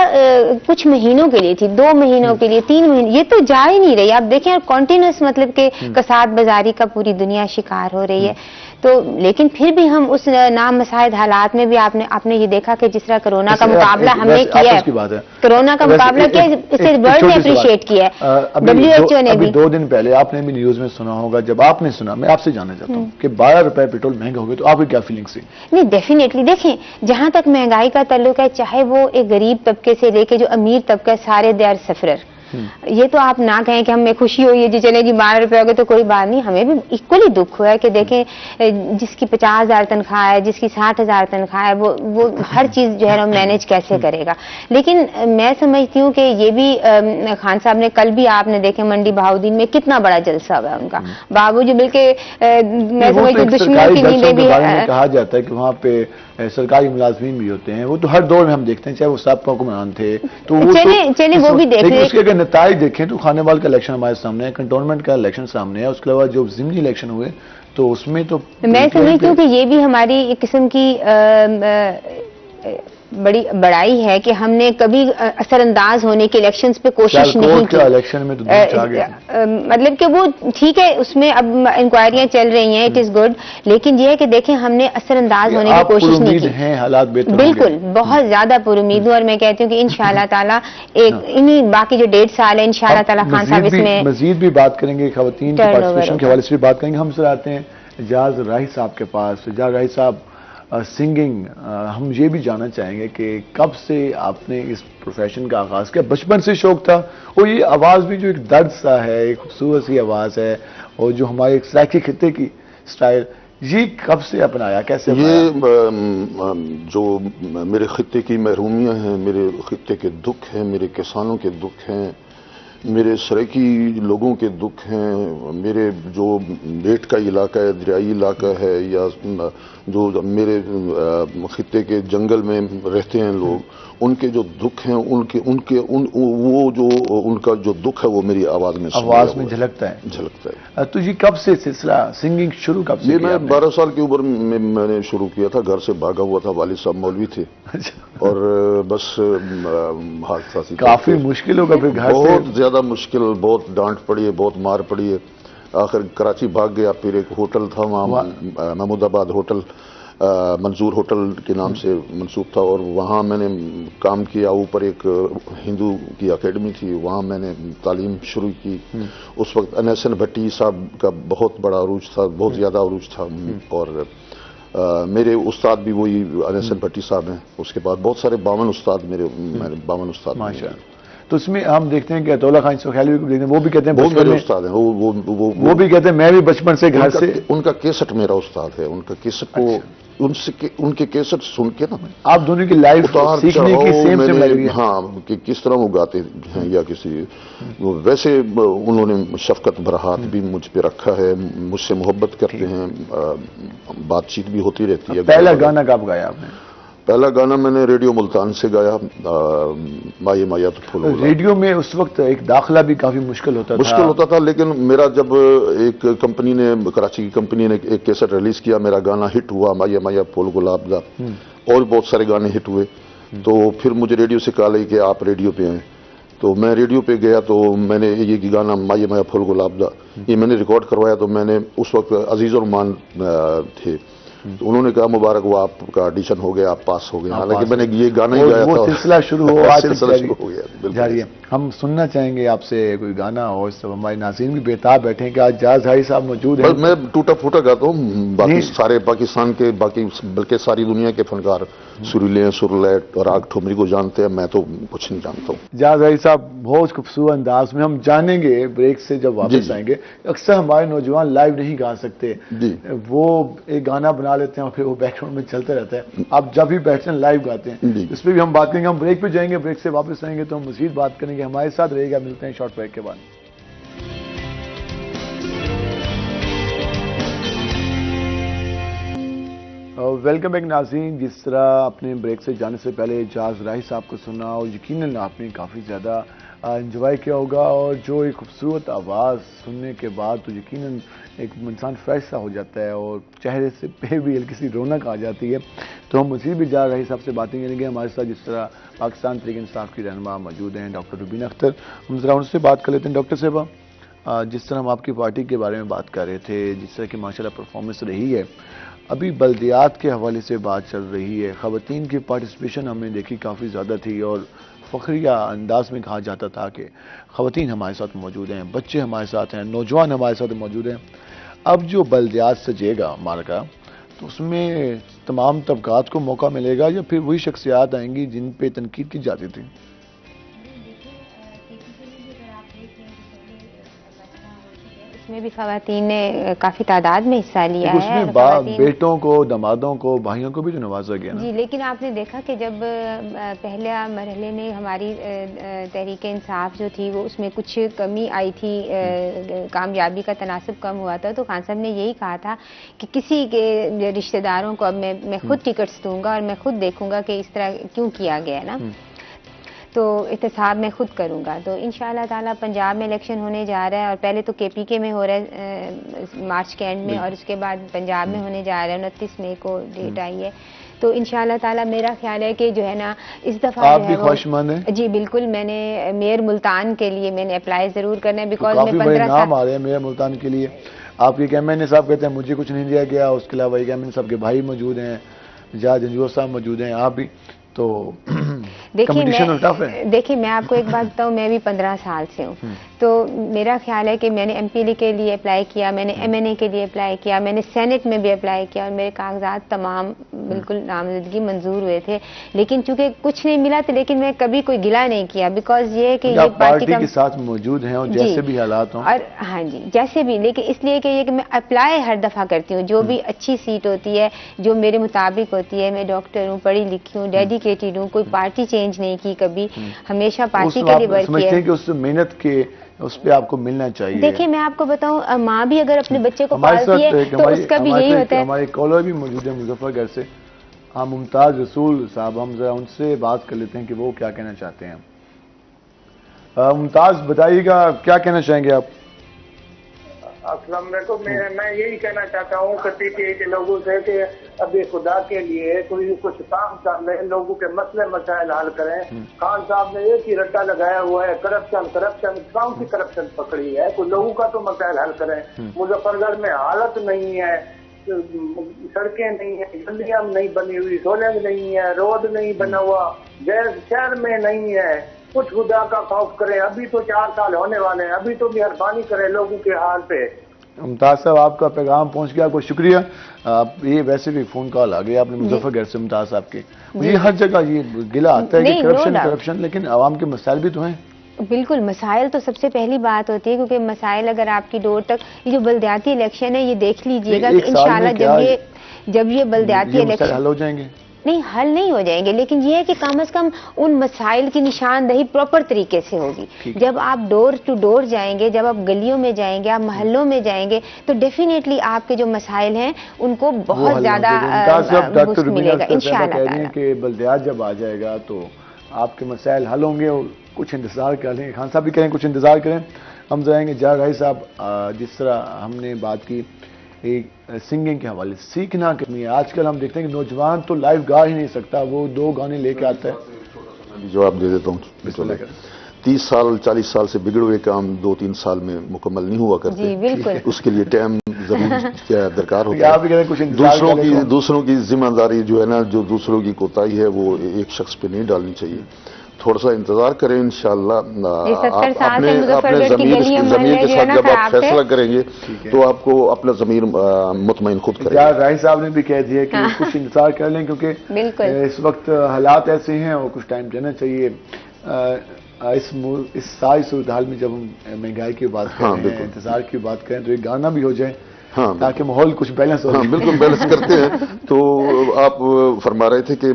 کچھ مہینوں کے لیے تھی، 2 مہینوں کے لیے، 3 مہینے، یہ تو جا ہی نہیں رہی. آپ دیکھیں کنٹینیوس، مطلب کہ کساد بازاری کا پوری دنیا شکار ہو رہی ہے. تو لیکن پھر بھی ہم اس نامساعد حالات میں بھی آپ نے یہ دیکھا کہ جس طرح کرونا کا مقابلہ ہم نے کیا ہے، کرونا کا مقابلہ کیا، اسے ورلڈ نے اپریشیٹ کیا ہے، WHO نے بھی. 2 دن پہلے آپ نے بھی نیوز میں سنا ہوگا، جب آپ نے سنا، میں آپ سے جاننا چاہتا ہوں کہ 12 روپے پیٹرول مہنگا ہو گئے، تو آپ کی کیا فیلنگ سی؟ نہیں، ڈیفینیٹلی دیکھیں، جہاں تک مہنگائی کا تعلق ہے، چاہے وہ ایک غریب طبقے سے لے کے جو امیر طبقہ، سارے دے آر سفرر. یہ تو آپ نہ کہیں کہ ہمیں خوشی ہوئی ہے جی چلے جی 12 روپے ہو گئے تو کوئی بات نہیں، ہمیں بھی ایکولی دکھ ہوا ہے کہ دیکھیں جس کی 50,000 تنخواہ ہے، جس کی 60,000 تنخواہ ہے، وہ ہر چیز جو ہے نا مینج کیسے کرے گا. لیکن میں سمجھتی ہوں کہ یہ بھی خان صاحب نے کل بھی آپ نے دیکھے منڈی بہاؤدین میں کتنا بڑا جلسہ ہوا ہے ان کا، باوجود بلکہ میں سمجھتی ہوں دشمنوں کی نیندیں بھی کہا جاتا ہے کہ وہاں پہ سرکاری ملازمین بھی ہوتے ہیں، وہ تو ہر دور میں ہم دیکھتے ہیں، چاہے وہ سابقہ حکمران تھے، تو وہ چلیں وہ بھی دیکھ لیکن اس کے اگر نتائج دیکھیں تو خانے وال کا الیکشن ہمارے سامنے ہے، کنٹونمنٹ کا الیکشن سامنے ہے، اس کے علاوہ جو ضمنی الیکشن ہوئے تو اس میں تو میں سمجھتی ہوں کہ یہ بھی ہماری ایک قسم کی بڑی بڑائی ہے کہ ہم نے کبھی اثر انداز ہونے کے الیکشنز پہ کوشش نہیں کی. الیکشن میں تو مطلب کہ وہ ٹھیک ہے، اس میں اب انکوائریاں چل رہی ہیں، اٹ از گڈ، لیکن یہ ہے کہ دیکھیں ہم نے اثر انداز ہونے کی کوشش نہیں کی. حالات بہتر بالکل، بہت زیادہ پر امید ہوں، اور میں کہتی ہوں کہ انشاءاللہ تعالیٰ انہی باقی جو 1.5 سال ہے انشاءاللہ تعالیٰ خان صاحب اس میں مزید بھی بات کریں گے، خواتین کی پارٹیسپیشن کے حوالے سے بھی بات کریں گے. ہم سر آتے ہیں اعجاز راہی صاحب کے پاس. اعجاز راہی صاحب، سنگنگ، ہم یہ بھی جاننا چاہیں گے کہ کب سے آپ نے اس پروفیشن کا آغاز کیا؟ بچپن سے شوق تھا؟ اور یہ آواز بھی جو ایک درد سا ہے، ایک خوبصورت سی آواز ہے، اور جو ہمارے ایک سرائکی خطے کی سٹائل، یہ کب سے اپنایا، کیسے اپنایا؟ یہ جو میرے خطے کی محرومیاں ہیں، میرے خطے کے دکھ ہیں، میرے کسانوں کے دکھ ہیں، میرے سرائکی لوگوں کے دکھ ہیں، میرے جو بیٹ کا علاقہ ہے، دریائی علاقہ ہے، یا جو میرے خطے کے جنگل میں رہتے ہیں لوگ، ان کے جو دکھ ہیں، ان کا جو دکھ ہے وہ میری آواز میں جھلکتا ہے. تو یہ کب سے سلسلہ سنگنگ شروع کب سے؟ یہ میں 12 سال کی عمر میں نے شروع کیا تھا، گھر سے بھاگا ہوا تھا، والد صاحب مولوی تھے، اور بس حادثہ سی. کافی مشکل ہوگا پھر گھر سے؟ بہت زیادہ مشکل، بہت ڈانٹ پڑی ہے، بہت مار پڑی ہے. آخر کراچی بھاگ گیا. پھر ایک ہوٹل تھا وہاں، محمود آباد ہوٹل، منظور ہوٹل کے نام سے منسوب تھا، اور وہاں میں نے کام کیا. اوپر ایک ہندو کی اکیڈمی تھی، وہاں میں نے تعلیم شروع کی. اس وقت انیسن بھٹی صاحب کا بہت بڑا عروج تھا، بہت زیادہ عروج تھا، اور میرے استاد بھی وہی انیسن بھٹی صاحب ہیں. اس کے بعد بہت سارے 52 استاد میرے 52 استاد. ماشاءاللہ. تو اس میں ہم دیکھتے ہیں کہ اطول اللہ خان سکھیلوی کو دیکھتے ہیں، وہ بھی کہتے ہیں بہت میرے استاد ہیں. وہ بھی کہتے ہیں میں بھی بچپن سے گھر سے. ان کا کیسٹ میرا استاد ہے. ان کا کیسٹ کو ان کے کیسٹ سن کے نا آپ دونوں کی لائف سیکھنے کی سیم لگ رہی ہے. ہاں، کہ کس طرح وہ گاتے ہیں، یا کسی ویسے انہوں نے شفقت بھرا ہاتھ بھی مجھ پہ رکھا ہے، مجھ سے محبت کرتے ہیں، بات چیت بھی ہوتی رہتی ہے. پہلا گانا کب گایا آپ نے؟ پہلا گانا میں نے ریڈیو ملتان سے گایا، مائے مایا تو پھول. ریڈیو میں اس وقت ایک داخلہ بھی کافی مشکل ہوتا تھا، لیکن میرا جب ایک کمپنی نے، کراچی کی کمپنی نے ایک کیسٹ ریلیز کیا، میرا گانا ہٹ ہوا، مائے مایا پھول گلاب دا، اور بہت سارے گانے ہٹ ہوئے. تو پھر مجھے ریڈیو سے کہا کہ آپ ریڈیو پہ آئیں. تو میں ریڈیو پہ گیا، تو میں نے یہ گانا مائے مایا پھول گلاب دا یہ میں نے ریکارڈ کروایا. تو میں نے اس وقت عزیز الرحمان تھے، تو انہوں نے کہا مبارک ہوا، آپ کا آڈیشن ہو گیا، آپ پاس ہو گئے. حالانکہ میں نے یہ گانا ہی گایا تھا. سلسلہ شروع ہو گیا جاری ہے. ہم سننا چاہیں گے آپ سے کوئی گانا، اور سب ہمارے ناظرین بھی بےتاب بیٹھے ہیں کہ آج اعجاز راہی صاحب موجود ہیں. میں ٹوٹا پھوٹا گاتا ہوں، باقی سارے پاکستان کے، باقی بلکہ ساری دنیا کے فنکار سریلے ہیں، سرلیٹ اور آگ ٹھمری کو جانتے ہیں، میں تو کچھ نہیں جانتا ہوں. اعجاز راہی صاحب بہت خوبصورت انداز میں ہم جانیں گے بریک سے جب واپس آئیں گے. اکثر ہمارے نوجوان لائیو نہیں گا سکتے، وہ ایک گانا بنا لیتے ہیں اور پھر وہ بیک گراؤنڈ میں چلتا رہتا ہے. آپ جب بھی بیٹھتے ہیں لائیو گاتے ہیں، اس پہ بھی ہم بات کریں گے. ہم بریک پہ جائیں گے، بریک سے واپس آئیں گے تو ہم مزید بات کریں گے. ہمارے ساتھ رہے گا، ملتے ہیں شارٹ بریک کے بعد. ویلکم بیک ناظرین. جس طرح اپنے بریک سے جانے سے پہلے اعجاز راہی صاحب کو سنا اور یقیناً آپ نے کافی زیادہ انجوائے کیا ہوگا, اور جو ایک خوبصورت آواز سننے کے بعد تو یقیناً ایک انسان فریش سا ہو جاتا ہے اور چہرے سے پہ بھی ہلکی سی رونق آ جاتی ہے. تو ہم مزید بھی اعجاز راہی صاحب سے باتیں کریں گے. ہمارے ساتھ جس طرح پاکستان تحریک انصاف کی رہنما موجود ہیں ڈاکٹر روبینہ اختر, ہم ذرا ان سے بات کر لیتے ہیں. ڈاکٹر صاحبہ, جس طرح ہم آپ کی پارٹی کے بارے میں بات کر رہے تھے, جس طرح کی ماشاءاللہ پرفارمنس رہی ہے, ابھی بلدیات کے حوالے سے بات چل رہی ہے. خواتین کی پارٹیسپیشن ہم نے دیکھی کافی زیادہ تھی اور فخریہ انداز میں کہا جاتا تھا کہ خواتین ہمارے ساتھ موجود ہیں, بچے ہمارے ساتھ ہیں, نوجوان ہمارے ساتھ موجود ہیں. اب جو بلدیات سجے گا مارکا, تو اس میں تمام طبقات کو موقع ملے گا یا پھر وہی شخصیات آئیں گی جن پہ تنقید کی جاتی تھی؟ اس میں بھی خواتین نے کافی تعداد میں حصہ لیا اس ہے. میں بیٹوں کو, دامادوں کو, بھائیوں کو بھی تو نوازا گیا نا. جی, لیکن آپ نے دیکھا کہ جب پہلے مرحلے میں ہماری تحریک انصاف جو تھی وہ اس میں کچھ کمی آئی تھی, کامیابی کا تناسب کم ہوا تھا, تو خان صاحب نے یہی کہا تھا کہ کسی کے رشتہ داروں کو اب میں خود ٹکٹس دوں گا اور میں خود دیکھوں گا کہ اس طرح کیوں کیا گیا نا, تو احتساب میں خود کروں گا. تو انشاءاللہ تعالی پنجاب میں الیکشن ہونے جا رہا ہے, اور پہلے تو کے پی کے میں ہو رہا ہے مارچ کے اینڈ میں, اور اس کے بعد پنجاب میں ہونے جا رہا ہے. 29 مئی کو ڈیٹ آئی ہے. تو انشاءاللہ تعالی میرا خیال ہے کہ جو ہے نا اس دفعہ آپ بھی خواہشمند ہیں؟ جی بالکل, میں نے میئر ملتان کے لیے میں نے اپلائی ضرور کرنا ہے, بیکاز کافی میں بڑے 15 نام آ رہے ہیں میئر ملتان کے لیے. آپ کے ایم این اے صاحب کہتے ہیں مجھے کچھ نہیں دیا گیا, اس کے علاوہ ایک ایم این اے صاحب کے بھائی موجود ہیں, جاج انجور صاحب موجود ہیں, آپ بھی. تو دیکھیے میں آپ کو ایک بات بتاؤں, میں بھی 15 سال سے ہوں, تو میرا خیال ہے کہ میں نے ایم پی کے لیے اپلائی کیا, میں نے ایم این اے کے لیے اپلائی کیا, میں نے سینٹ میں بھی اپلائی کیا, اور میرے کاغذات تمام بالکل نامزدگی منظور ہوئے تھے. لیکن چونکہ کچھ نہیں ملا تو لیکن میں کبھی کوئی گلہ نہیں کیا, بیکاز یہ ہے کہ یہ پارٹی کے ساتھ موجود ہیں اور جیسے بھی حالات ہوں, اور ہاں جی جیسے بھی, لیکن اس لیے کہ یہ کہ میں اپلائی ہر دفعہ کرتی ہوں, جو بھی اچھی سیٹ ہوتی ہے جو میرے مطابق ہوتی ہے. میں ڈاکٹر ہوں, پڑھی لکھی ہوں, ڈیڈیکیٹڈ ہوں, کوئی پارٹی چینج نہیں کی کبھی, ہمیشہ پارٹی کے لیے ورک کیا. کہ اس محنت کے اس پہ آپ کو ملنا چاہیے. دیکھیں میں آپ کو بتاؤں, ماں بھی اگر اپنے بچے کو پالتی ہے تو اس کا بھی یہی ہوتا ہے. ہمارے کالر بھی موجود ہے مظفر گھر سے, ممتاز رسول صاحب, ہم ذرا ان سے بات کر لیتے ہیں کہ وہ کیا کہنا چاہتے ہیں. ممتاز بتائیے گا کیا کہنا چاہیں گے آپ؟ السلام علیکم. میں یہی کہنا چاہتا ہوں کہ کے لوگوں سے کہ ابھی خدا کے لیے کوئی کچھ کام کر لیں, لوگوں کے مسئلے مسائل حل کریں. خان صاحب نے ایک ہی رٹا لگایا ہوا ہے, کرپشن کون سی کرپشن پکڑی ہے, کوئی لوگوں کا تو مسائل حل کریں. مظفر گڑھ میں حالت نہیں ہے, سڑکیں نہیں ہیں, گلیاں نہیں بنی ہوئی, سولنگ نہیں ہے, روڈ نہیں بنا ہوا, گیس شہر میں نہیں ہے. کچھ خدا کا خوف کریں, ابھی تو 4 سال ہونے والے ہیں, ابھی تو مہربانی کریں لوگوں کے حال پہ. ممتاز صاحب آپ کا پیغام پہنچ گیا, آپ کو شکریہ. یہ ویسے بھی فون کال آ گئی آپ نے مظفر گھر سے ممتاز صاحب کے. یہ ہر جگہ یہ گلہ آتا ہے کہ کرپشن, لیکن عوام کے مسائل بھی تو ہیں. بالکل, مسائل تو سب سے پہلی بات ہوتی ہے, کیونکہ مسائل اگر آپ کی ڈور تک, یہ جو بلدیاتی الیکشن ہے یہ دیکھ لیجئے گا کہ انشاءاللہ جب یہ بلدیاتی الیکشن حل ہو جائیں گے, نہیں حل نہیں ہو جائیں گے, لیکن یہ ہے کہ کم از کم ان مسائل کی نشاندہی پراپر طریقے سے ہوگی. جب آپ ڈور ٹو ڈور جائیں گے, جب آپ گلیوں میں جائیں گے, آپ محلوں میں جائیں گے, تو ڈیفینیٹلی آپ کے جو مسائل ہیں ان کو بہت زیادہ بوسٹ ملے گا انشاءاللہ تعالی. کہ بلدیات جب آ جائے گا تو آپ کے مسائل حل ہوں گے, اور کچھ انتظار کر لیں. خان صاحب بھی کہیں کچھ انتظار کریں. ہم جائیں گے جاج راہی صاحب, جس طرح ہم نے بات کی سنگنگ کے حوالے سے, سیکھنا کرنی ہے. آج کل ہم دیکھتے ہیں کہ نوجوان تو لائیو گا ہی نہیں سکتا, وہ 2 گانے لے کے آتا ہے. جواب دے دیتا ہوں. 30 سال 40 سال سے بگڑے ہوئے کام 2-3 سال میں مکمل نہیں ہوا کرتے, اس کے لیے ٹائم ضرور درکار ہوتا ہے. دوسروں کی ذمہ داری جو ہے نا, جو دوسروں کی کوتاہی ہے وہ ایک شخص پہ نہیں ڈالنی چاہیے. تھوڑا سا انتظار کریں, انشاءاللہ اپنے ضمیر کے ساتھ جب آپ فیصلہ کریں گے تو آپ کو اپنا ضمیر مطمئن خود کرے گا. راہی صاحب نے بھی کہہ دیا کہ کچھ انتظار کر لیں, کیونکہ اس وقت حالات ایسے ہیں اور کچھ ٹائم دینا چاہیے. اس ساری صورتحال میں جب ہم مہنگائی کی بات کریں, انتظار کی بات کریں, تو ایک گانا بھی ہو جائے تاکہ ماحول کچھ بیلنس ہو. بالکل بیلنس کرتے ہیں. تو آپ فرما رہے تھے کہ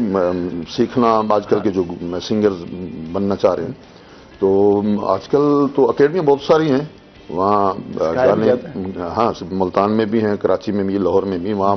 سیکھنا, آج کل کے جو سنگر بننا چاہ رہے ہیں تو آج کل تو اکیڈمیاں بہت ساری ہیں, وہاں گانے, ہاں ملتان میں بھی ہیں, کراچی میں بھی, لاہور میں بھی, وہاں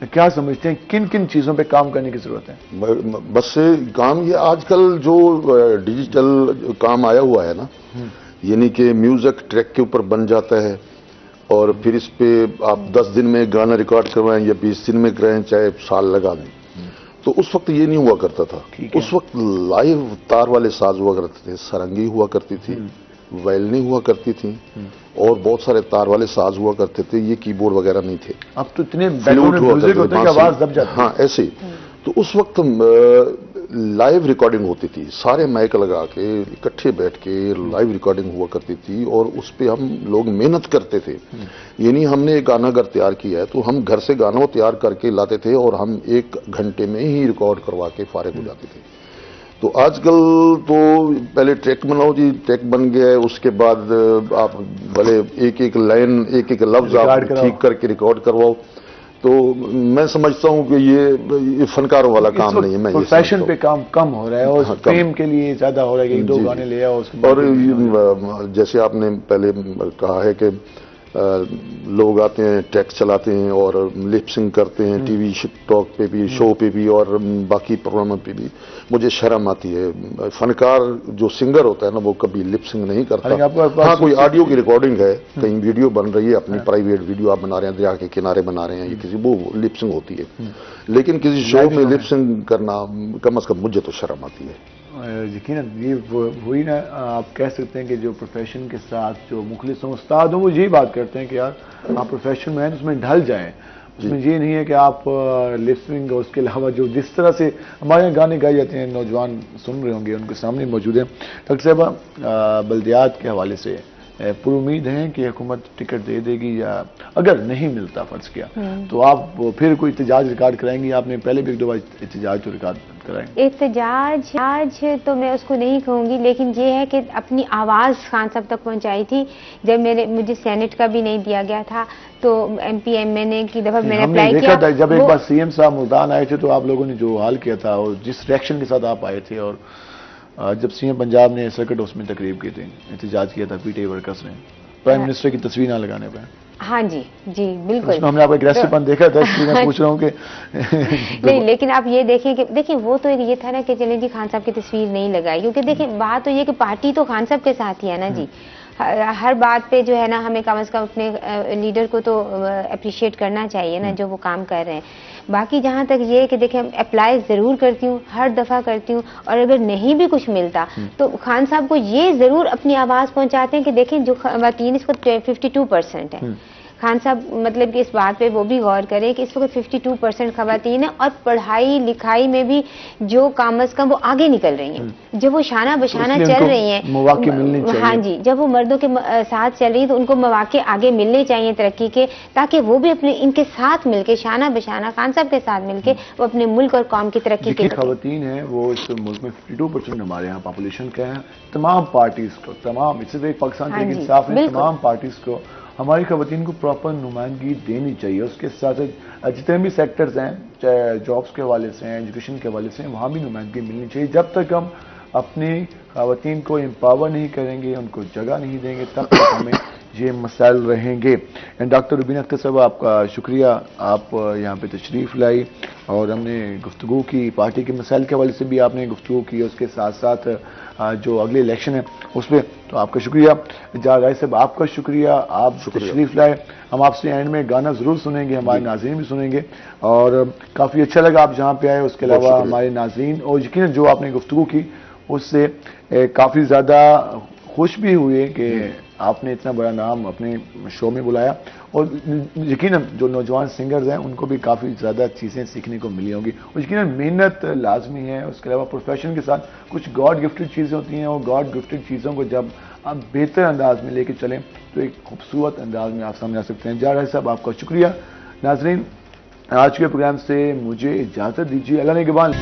کیا سمجھتے ہیں کن کن چیزوں پہ کام کرنے کی ضرورت ہے؟ بس کام یہ آج کل جو ڈیجیٹل کام آیا ہوا ہے نا، یعنی کہ میوزک ٹریک کے اوپر بن جاتا ہے اور پھر اس پہ آپ 10 دن میں گانا ریکارڈ کروائیں یا 20 دن میں کرائیں، چاہے سال لگا دیں. تو اس وقت یہ نہیں ہوا کرتا تھا. اس وقت لائیو تار والے ساز ہوا کرتے تھے، سرنگی ہوا کرتی تھی، وائلنی ہوا کرتی تھی، اور بہت سارے تار والے ساز ہوا کرتے تھے. یہ کی بورڈ وغیرہ نہیں تھے. اب تو اتنے فلوٹ ہوا کرتے تھے، آواز دب جاتی. ہاں ایسے ہی. تو اس وقت لائیو ریکارڈنگ ہوتی تھی، سارے مائک لگا کے اکٹھے بیٹھ کے لائیو ریکارڈنگ ہوا کرتی تھی، اور اس پہ ہم لوگ محنت کرتے تھے. یعنی ہم نے ایک گانا اگر تیار کیا ہے تو ہم گھر سے گانا تیار کر کے لاتے تھے اور ہم 1 گھنٹے میں ہی ریکارڈ کروا کے فارغ ہو جاتے تھے. تو آج کل تو پہلے ٹریک بناؤ جی، ٹریک بن گیا ہے، اس کے بعد آپ بھلے ایک لائن ایک لفظ آپ ٹھیک کر کے ریکارڈ کرواؤ. تو میں سمجھتا ہوں کہ یہ فنکاروں والا کام نہیں ہے. میں فیشن پہ کام کم ہو رہا ہے اور فیم کے لیے زیادہ ہو رہا ہے کہ 2 گانے لے آؤ. اور جیسے آپ نے پہلے کہا ہے کہ لوگ آتے ہیں ٹیکس چلاتے ہیں اور لپ سنگ کرتے ہیں ٹی وی ٹاک پہ بھی، شو پہ بھی اور باقی پروگراموں پہ بھی. مجھے شرم آتی ہے. فنکار جو سنگر ہوتا ہے نا وہ کبھی لپ سنگ نہیں کرتا. ہاں کوئی آڈیو کی ریکارڈنگ ہے، کہیں ویڈیو بن رہی ہے، اپنی پرائیویٹ ویڈیو آپ بنا رہے ہیں، دریا کے کنارے بنا رہے ہیں، یہ کسی وہ لپ سنگ ہوتی ہے. لیکن کسی شو میں لپ سنگ کرنا کم از کم مجھے تو شرم آتی ہے. یقیناً یہ وہی نا آپ کہہ سکتے ہیں کہ جو پروفیشن کے ساتھ جو مخلص ہوں، استاد ہوں، وہ یہی بات کرتے ہیں کہ یار آپ پروفیشن میں ہیں اس میں ڈھل جائیں. اس میں یہ نہیں ہے کہ آپ لسننگ اور اس کے علاوہ جو جس طرح سے ہمارے یہاں گانے گائے جاتے ہیں، نوجوان سن رہے ہوں گے، ان کے سامنے موجود ہیں. ڈاکٹر صاحبہ، بلدیات کے حوالے سے پر امید ہیں کہ حکومت ٹکٹ دے دے گی، یا اگر نہیں ملتا فرض کیا تو آپ پھر کوئی احتجاج ریکارڈ کرائیں گی؟ آپ نے پہلے بھی 2 بار احتجاج تو ریکارڈ کرائیں. احتجاج تو میں اس کو نہیں کہوں گی، لیکن یہ ہے کہ اپنی آواز خان صاحب تک پہنچائی تھی. جب مجھے سینٹ کا بھی نہیں دیا گیا تھا تو ایم پی ایم این اے کی دفعہ میں نے اپلائی کیا. جب ایک بار سی ایم صاحب ملتان آئے تھے تو آپ لوگوں نے جو حال کیا تھا اور جس ریئیکشن کے ساتھ آپ آئے تھے، اور جب سی ایم پنجاب نے سرکٹ ہاؤس میں تقریب کی تھی، احتجاج کیا تھا پی ٹی آئی ورکرز نے پرائم منسٹر کی تصویر نہ لگانے پہ. ہاں جی بالکل. اس میں ہم نے آپ کا اگریسو پن دیکھا تھا، اس لیے میں پوچھ رہا ہوں کہ نہیں، لیکن آپ یہ دیکھیں کہ دیکھیں وہ تو یہ تھا نا کہ چلیں جی خان صاحب کی تصویر نہیں لگائی، کیونکہ دیکھیں بات تو یہ کہ پارٹی تو خان صاحب کے ساتھ ہی ہے نا جی. ہر بات پہ جو ہے نا ہمیں کم از کم اپنے لیڈر کو تو اپریشیٹ کرنا چاہیے نا جو وہ کام کر رہے ہیں. باقی جہاں تک یہ کہ دیکھیں اپلائی ضرور کرتی ہوں، ہر دفعہ کرتی ہوں، اور اگر نہیں بھی کچھ ملتا تو خان صاحب کو یہ ضرور اپنی آواز پہنچاتے ہیں کہ دیکھیں جو خواتین اس وقت 52% ہیں. خان صاحب مطلب کہ اس بات پہ وہ بھی غور کریں کہ اس وقت 52% خواتین ہیں، اور پڑھائی لکھائی میں بھی جو کم از کم وہ آگے نکل رہی ہیں. جب وہ شانہ بشانہ چل رہی ہیں، مواقع ملنے چاہیے. ہاں جی، جب وہ مردوں کے ساتھ چل رہی ہیں تو ان کو مواقع آگے ملنے چاہیے ترقی کے، تاکہ وہ بھی اپنے ان کے ساتھ مل کے شانہ بشانہ خان صاحب کے ساتھ مل کے وہ اپنے ملک اور قوم کی ترقی کے. خواتین ہیں وہ اس ملک میں 52% ہمارے یہاں پاپولیشن کا ہے. تمام پارٹیز کو، تمام اس سے پاکستان کے انصاف ہے، تمام پارٹیز کو ہماری خواتین کو پراپر نمائندگی دینی چاہیے. اس کے ساتھ جتنے بھی سیکٹرز ہیں، چاہے جابس کے حوالے سے ہیں، ایجوکیشن کے حوالے سے ہیں، وہاں بھی نمائندگی ملنی چاہیے. جب تک ہم اپنی خواتین کو امپاور نہیں کریں گے، ان کو جگہ نہیں دیں گے، تب تک ہمیں یہ مسائل رہیں گے. ڈاکٹر روبینہ اختر صاحب، آپ کا شکریہ، آپ یہاں پہ تشریف لائی اور ہم نے گفتگو کی. پارٹی کے مسائل کے حوالے سے بھی آپ نے گفتگو کی، اس کے ساتھ ساتھ جو اگلے الیکشن ہے اس پہ، تو آپ کا شکریہ. جاوید رائے صاحب، آپ کا شکریہ، آپ تشریف لائے. ہم آپ سے اینڈ میں گانا ضرور سنیں گے، ہمارے ناظرین بھی سنیں گے، اور کافی اچھا لگا آپ جہاں پہ آئے. اس کے علاوہ ہمارے ناظرین اور یقیناً جو آپ نے گفتگو کی اس سے کافی زیادہ خوش بھی ہوئے کہ آپ نے اتنا بڑا نام اپنے شو میں بلایا، اور یقیناً جو نوجوان سنگرز ہیں ان کو بھی کافی زیادہ چیزیں سیکھنے کو ملی ہوں گی. اور یقیناً محنت لازمی ہے. اس کے علاوہ پروفیشن کے ساتھ کچھ گاڈ گفٹڈ چیزیں ہوتی ہیں، اور گاڈ گفٹڈ چیزوں کو جب آپ بہتر انداز میں لے کے چلیں تو ایک خوبصورت انداز میں آپ سامنے آ سکتے ہیں. جاوید صاحب، آپ کا شکریہ. ناظرین، آج کے پروگرام سے مجھے اجازت دیجیے. اللہ نے نگہبان.